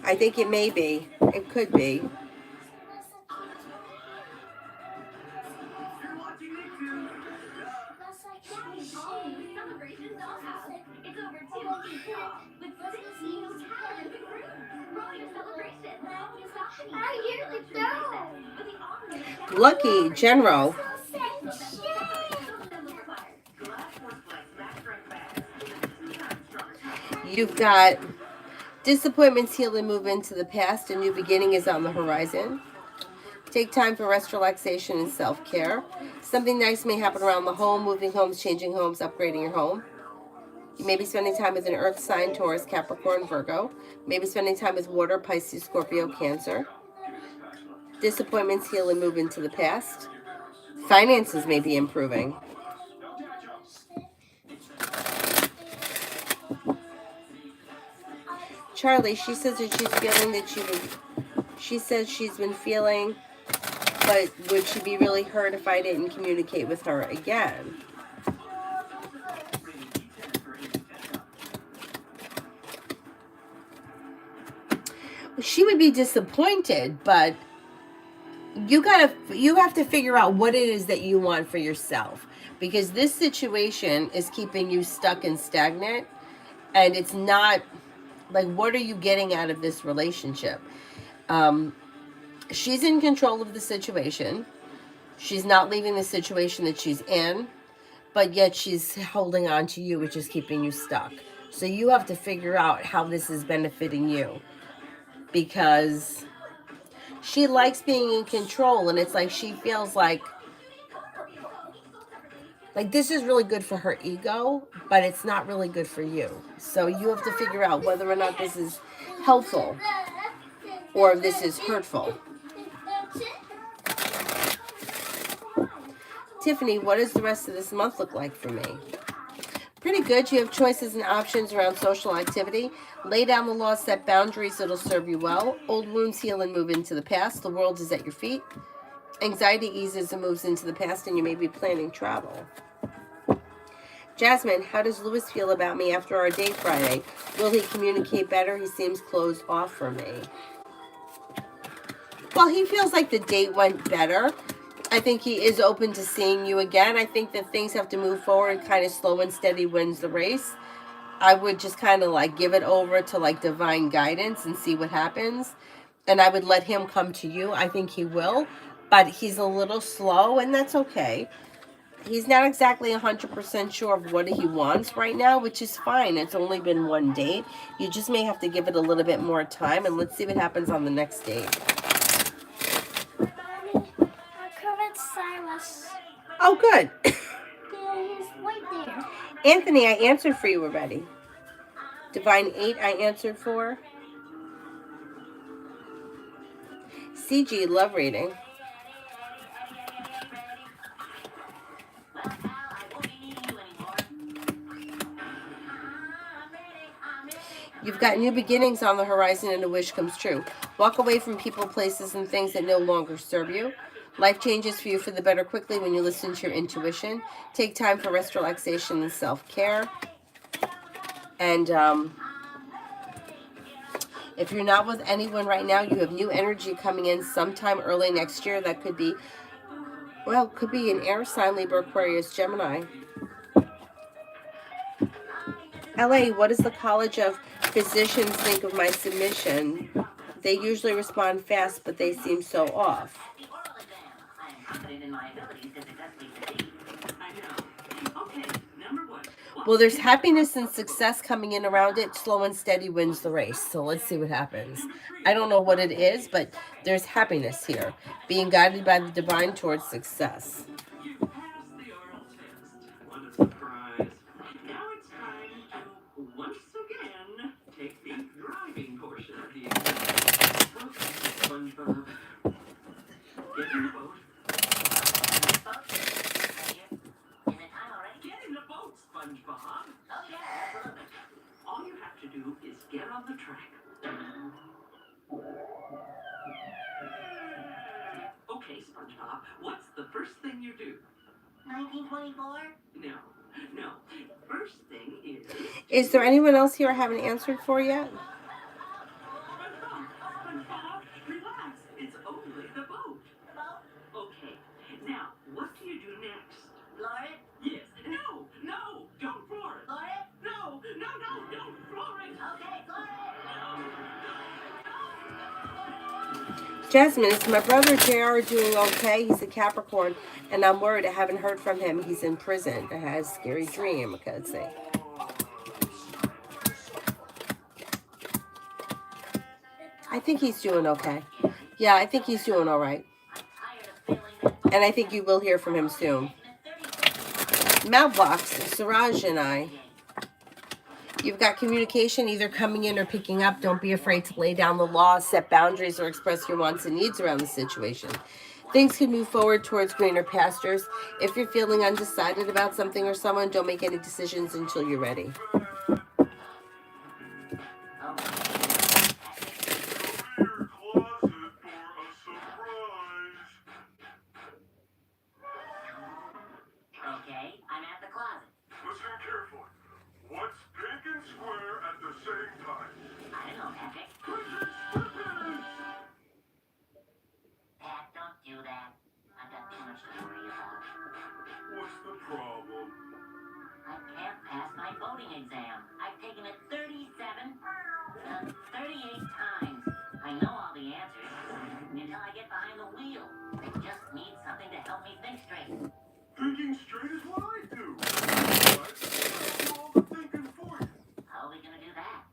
I think it may be. It could be. Lucky General. You've got disappointments heal and move into the past. A new beginning is on the horizon. Take time for rest, relaxation, and self-care. Something nice may happen around the home, moving homes, changing homes, upgrading your home. You may be spending time with an earth sign, Taurus, Capricorn, Virgo. Maybe spending time with water, Pisces, Scorpio, Cancer. Disappointments heal and move into the past. Finances may be improving. Charlie, she says that she's feeling that she says she's been feeling, but would she be really hurt if I didn't communicate with her again? She would be disappointed, but you have to figure out what it is that you want for yourself, because this situation is keeping you stuck and stagnant, and it's not like, what are you getting out of this relationship? She's in control of the situation. She's not leaving the situation that she's in, but yet she's holding on to you, which is keeping you stuck. So you have to figure out how this is benefiting you, because she likes being in control, and it's like she feels like this is really good for her ego, but it's not really good for you. So you have to figure out whether or not this is helpful or if this is hurtful. Tiffany, what does the rest of this month look like for me? Pretty good. You have choices and options around social activity. Lay down the law, set boundaries that'll serve you well. Old wounds heal and move into the past. The world is at your feet. Anxiety eases and moves into the past, and you may be planning travel. Jasmine, how does Lewis feel about me after our date Friday? Will he communicate better? He seems closed off for me. Well, he feels like the date went better. I think he is open to seeing you again. I think that things have to move forward. Kind of slow and steady wins the race. I would just kind of give it over to divine guidance and see what happens. And I would let him come to you. I think he will. But he's a little slow, and that's okay. He's not exactly 100% sure of what he wants right now, which is fine. It's only been one date. You just may have to give it a little bit more time, and let's see what happens on the next date. Silas. Oh, good. Yeah, he's right there. Anthony, I answered for you already. Divine 8, I answered for. CG, love reading. You've got new beginnings on the horizon, and a wish comes true. Walk away from people, places, and things that no longer serve you. Life changes for you for the better quickly when you listen to your intuition. Take time for rest, relaxation, and self-care. And if you're not with anyone right now, you have new energy coming in sometime early next year. That could be, well, could be an air sign, Libra, Aquarius, Gemini. LA, what does the College of Physicians think of my submission? They usually respond fast, but they seem so off. Well, there's happiness and success coming in around it. Slow and steady wins the race. So let's see what happens. I don't know what it is, but there's happiness here. Being guided by the divine towards success. You passed the oral test. What a surprise. Now it's time to once again take the driving portion of the exam. Okay, SpongeBob. Get in the boat. Get in the boat, SpongeBob. Oh, yeah, absolutely. All you have to do is get on the track. Okay, SpongeBob, what's the first thing you do? 1924? No, no. First thing is... Is there anyone else here I haven't answered for yet? SpongeBob, relax. It's only the boat. The boat? Okay. Now, what do you do next? Floor it? Yes. No, no, don't floor it. Floor it? No, no, no, don't floor it. Okay, floor it. Jasmine, is my brother JR doing okay? He's a Capricorn, and I'm worried. I haven't heard from him. He's in prison. I had a scary dream, I could say. I think he's doing okay. Yeah, I think he's doing all right. And I think you will hear from him soon. Mailbox, Siraj and I. You've got communication either coming in or picking up. Don't be afraid to lay down the law, set boundaries, or express your wants and needs around the situation. Things can move forward towards greener pastures. If you're feeling undecided about something or someone, don't make any decisions until you're ready. Okay, I'm at the closet. Listen carefully. What's pink and square at the same time? I don't know, Patrick. Pat, don't do that. I've got too much to worry about. What's the problem? I can't pass my voting exam. I've taken it 38 times. I know all the answers. Until I get behind the wheel. I just need something to help me think straight. Thinking straight is what I do. I'll do all the thinking for you. How are we gonna do that?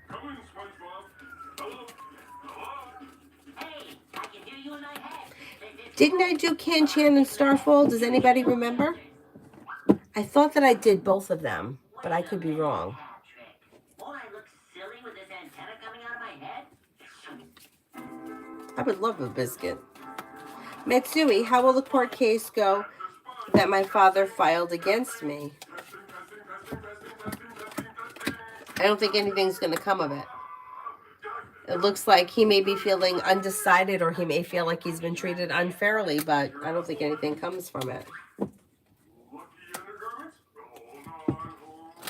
Come in, SpongeBob. Hello? Hello? Hey, I can hear you in my head. Didn't I do Can Chan and Starfall? Does anybody remember? I thought that I did both of them, but I could be wrong. Patrick, won't I look silly with this antenna coming out of my head? I would love a biscuit. Matsui, how will the court case go that my father filed against me? I don't think anything's going to come of it. It looks like he may be feeling undecided, or he may feel like he's been treated unfairly, but I don't think anything comes from it. Lucky undergarments? Hold on,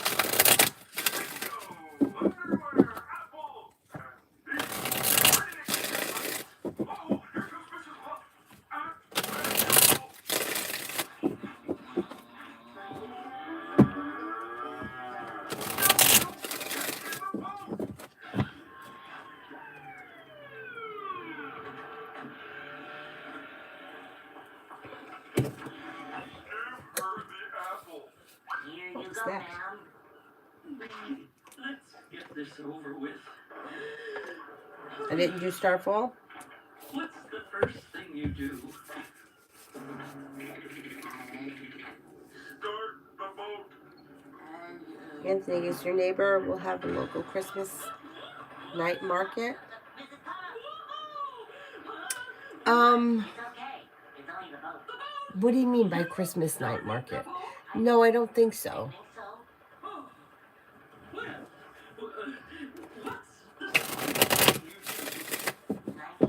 Bingo! Underwear, apple! And uh-oh, here comes Mrs. Huff! Here you What's go, that? ma'am. Let's get this over with. I didn't do Starfall. What's the first thing you do? Start the boat! Anthony is your neighbor. We'll have a local Christmas night market. It's okay. It's only the boat. What do you mean by Christmas night market? No, I don't think so. Think so? Oh. Well, what's the first thing you do?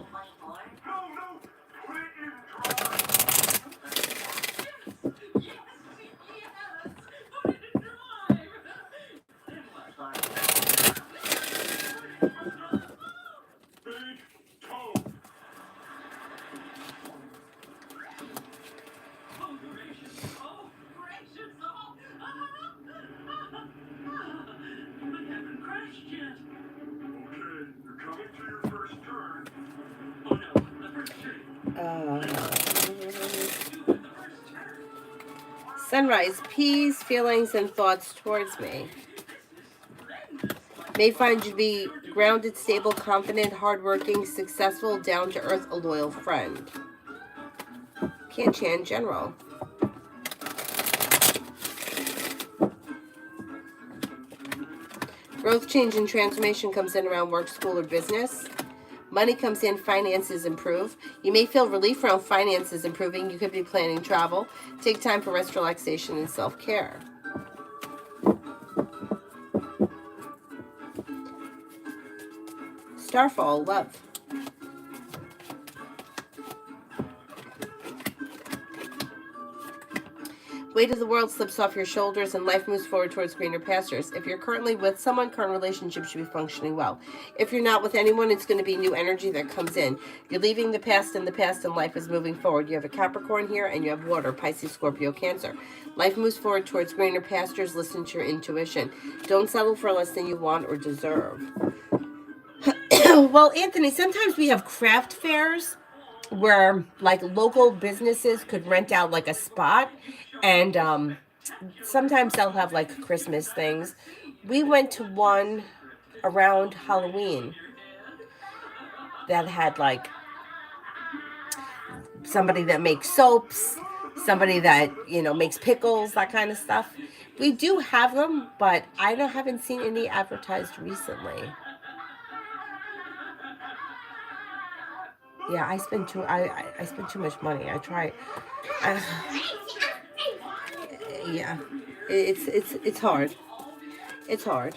1924? No! Put it in drive! Yes! Put it in drive! Then what? Big toe! Oh, gracious! Oh, gracious! Oh! We haven't crashed yet. Okay, you're coming to your first turn. Oh no, the first turn. Do the first turn. Sunrise, peace, feelings, and thoughts towards me. May find you to be grounded, stable, confident, hardworking, successful, down-to-earth, a loyal friend. Can't general. Growth, change, and transformation comes in around work, school, or business. Money comes in, finances improve. You may feel relief around finances improving. You could be planning travel. Take time for rest, relaxation, and self-care. Starfall, love. Weight of the world slips off your shoulders and life moves forward towards greener pastures. If you're currently with someone, current relationship should be functioning well. If you're not with anyone, it's going to be new energy that comes in. You're leaving the past and life is moving forward. You have a Capricorn here and you have water, Pisces, Scorpio, Cancer. Life moves forward towards greener pastures. Listen to your intuition. Don't settle for less than you want or deserve. Well, Anthony, sometimes we have craft fairs where like local businesses could rent out like a spot, and sometimes they'll have like Christmas things. We went to one around Halloween that had like somebody that makes soaps, somebody that makes pickles, that kind of stuff. We do have them, but haven't seen any advertised recently. Yeah, I spend too much money. Yeah, it's hard. It's hard.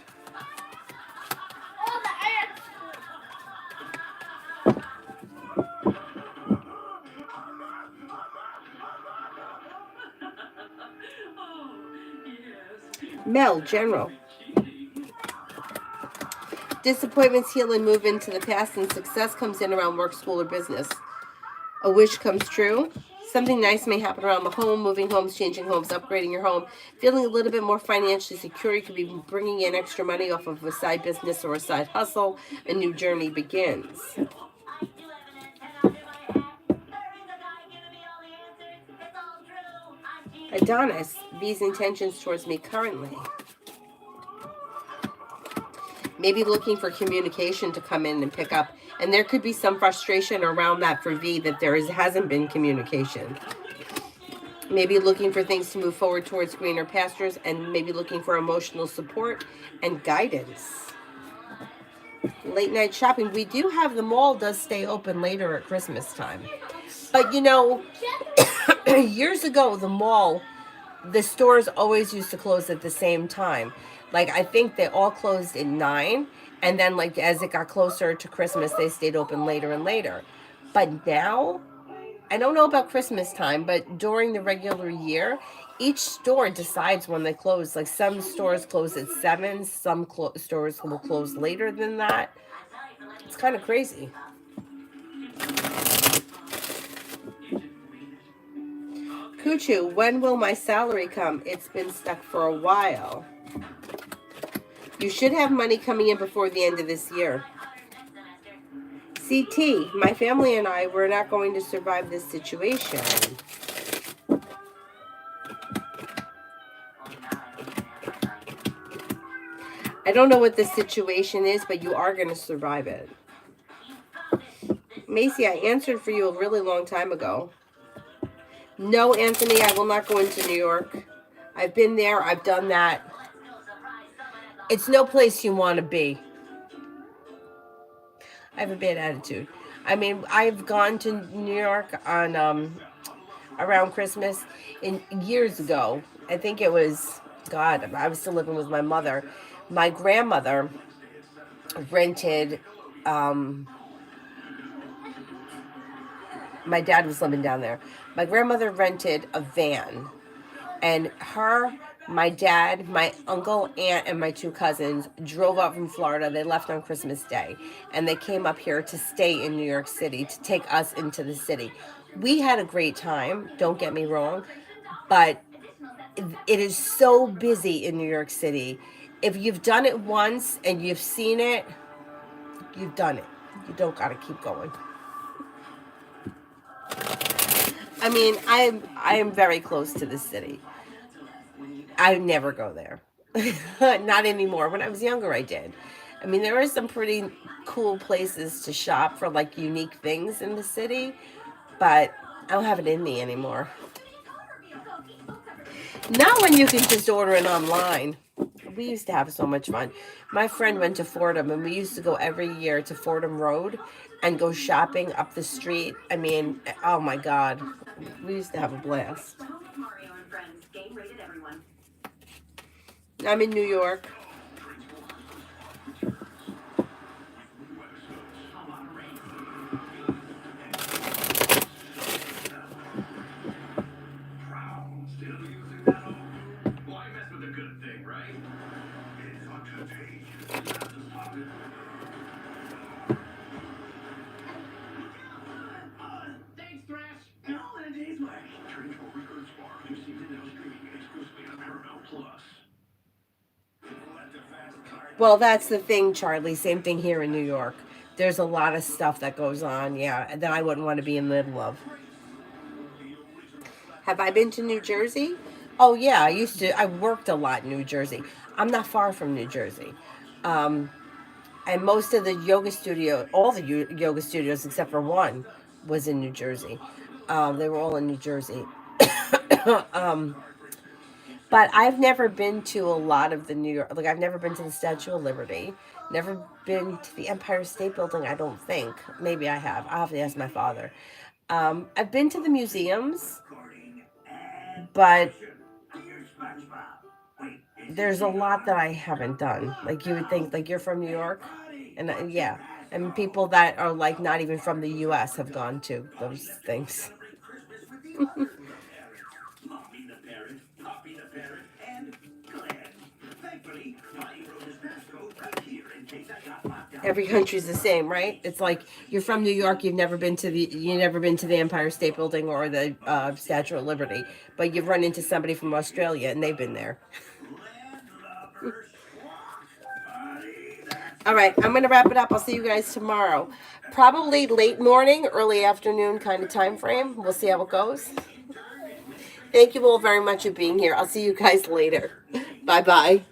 Mel, general. Disappointments heal and move into the past, and success comes in around work, school, or business. A wish comes true. Something nice may happen around the home, moving homes, changing homes, upgrading your home. Feeling a little bit more financially secure. You could be bringing in extra money off of a side business or a side hustle. A new journey begins. Adonis, these intentions towards me currently. Maybe looking for communication to come in and pick up. And there could be some frustration around that for V, that hasn't been communication. Maybe looking for things to move forward towards greener pastures, and maybe looking for emotional support and guidance. Late night shopping. We do have, the mall does stay open later at Christmas time. But years ago, the stores always used to close at the same time. Like, I think they all closed at 9, and then like as it got closer to Christmas, they stayed open later and later. But now, I don't know about Christmas time, but during the regular year, each store decides when they close. Like, some stores close at 7, some stores will close later than that. It's kind of crazy. Kuchu, when will my salary come? It's been stuck for a while. You should have money coming in before the end of this year. CT, my family and I, we're not going to survive this situation. I don't know what the situation is, but you are going to survive it. Macy, I answered for you a really long time ago. No, Anthony, I will not go into New York. I've been there. I've done that. It's no place you want to be. I have a bad attitude. I mean, I've gone to New York on around Christmas years ago. I think it was, God, I was still living with my mother. My grandmother rented, my dad was living down there. My grandmother rented a van, and my dad, my uncle, aunt, and my 2 cousins drove up from Florida. They left on Christmas Day, and they came up here to stay in New York City, to take us into the city. We had a great time, don't get me wrong, but it is so busy in New York City. If you've done it once and you've seen it, you've done it. You don't got to keep going. I mean, I am very close to the city. I never go there. Not anymore. When I was younger, I did. I mean, there are some pretty cool places to shop for like unique things in the city, but I don't have it in me anymore. Not when you can just order it online. We used to have so much fun. My friend went to Fordham, and we used to go every year to Fordham Road and go shopping up the street. I mean, oh my God. We used to have a blast. Mario and Friends. Game rated everyone. I'm in New York. Still using that old move? Why mess with a good thing, right? It's on today. You have to stop it. Thanks, Thrash. All in a day's work. Trench will recruit Spark. New season now streaming exclusively on Paramount Plus. Let the fast car. Well, that's the thing, Charlie. Same thing here in New York. There's a lot of stuff that goes on, yeah, that I wouldn't want to be in the middle of. Have I been to New Jersey? Oh yeah, I used to. I worked a lot in New Jersey. I'm not far from New Jersey, um, and most of the yoga studio, all the yoga studios except for one, was in New Jersey. They were all in New Jersey. um, but I've never been to a lot of the New York. Like I've never been to the Statue of Liberty. Never been to the Empire State Building. I don't think. Maybe I have. I'll have to ask my father. I've been to the museums, but there's a lot that I haven't done. Like you would think, like you're from New York, and yeah, and people that are like not even from the U.S. have gone to those things. Mommy the parrot, Poppy the parrot, and Glenn. Thankfully, Bonnie wrote his passcode right here in case I got locked out. Every country's the same, right? It's like you're from New York, you've never been to the Empire State Building or the Statue of Liberty, but you've run into somebody from Australia and they've been there. Landlubbers, Bonnie, that's All right, I'm gonna wrap it up. I'll see you guys tomorrow. Probably late morning, early afternoon kind of time frame. We'll see how it goes. Thank you all very much for being here. I'll see you guys later. Bye bye.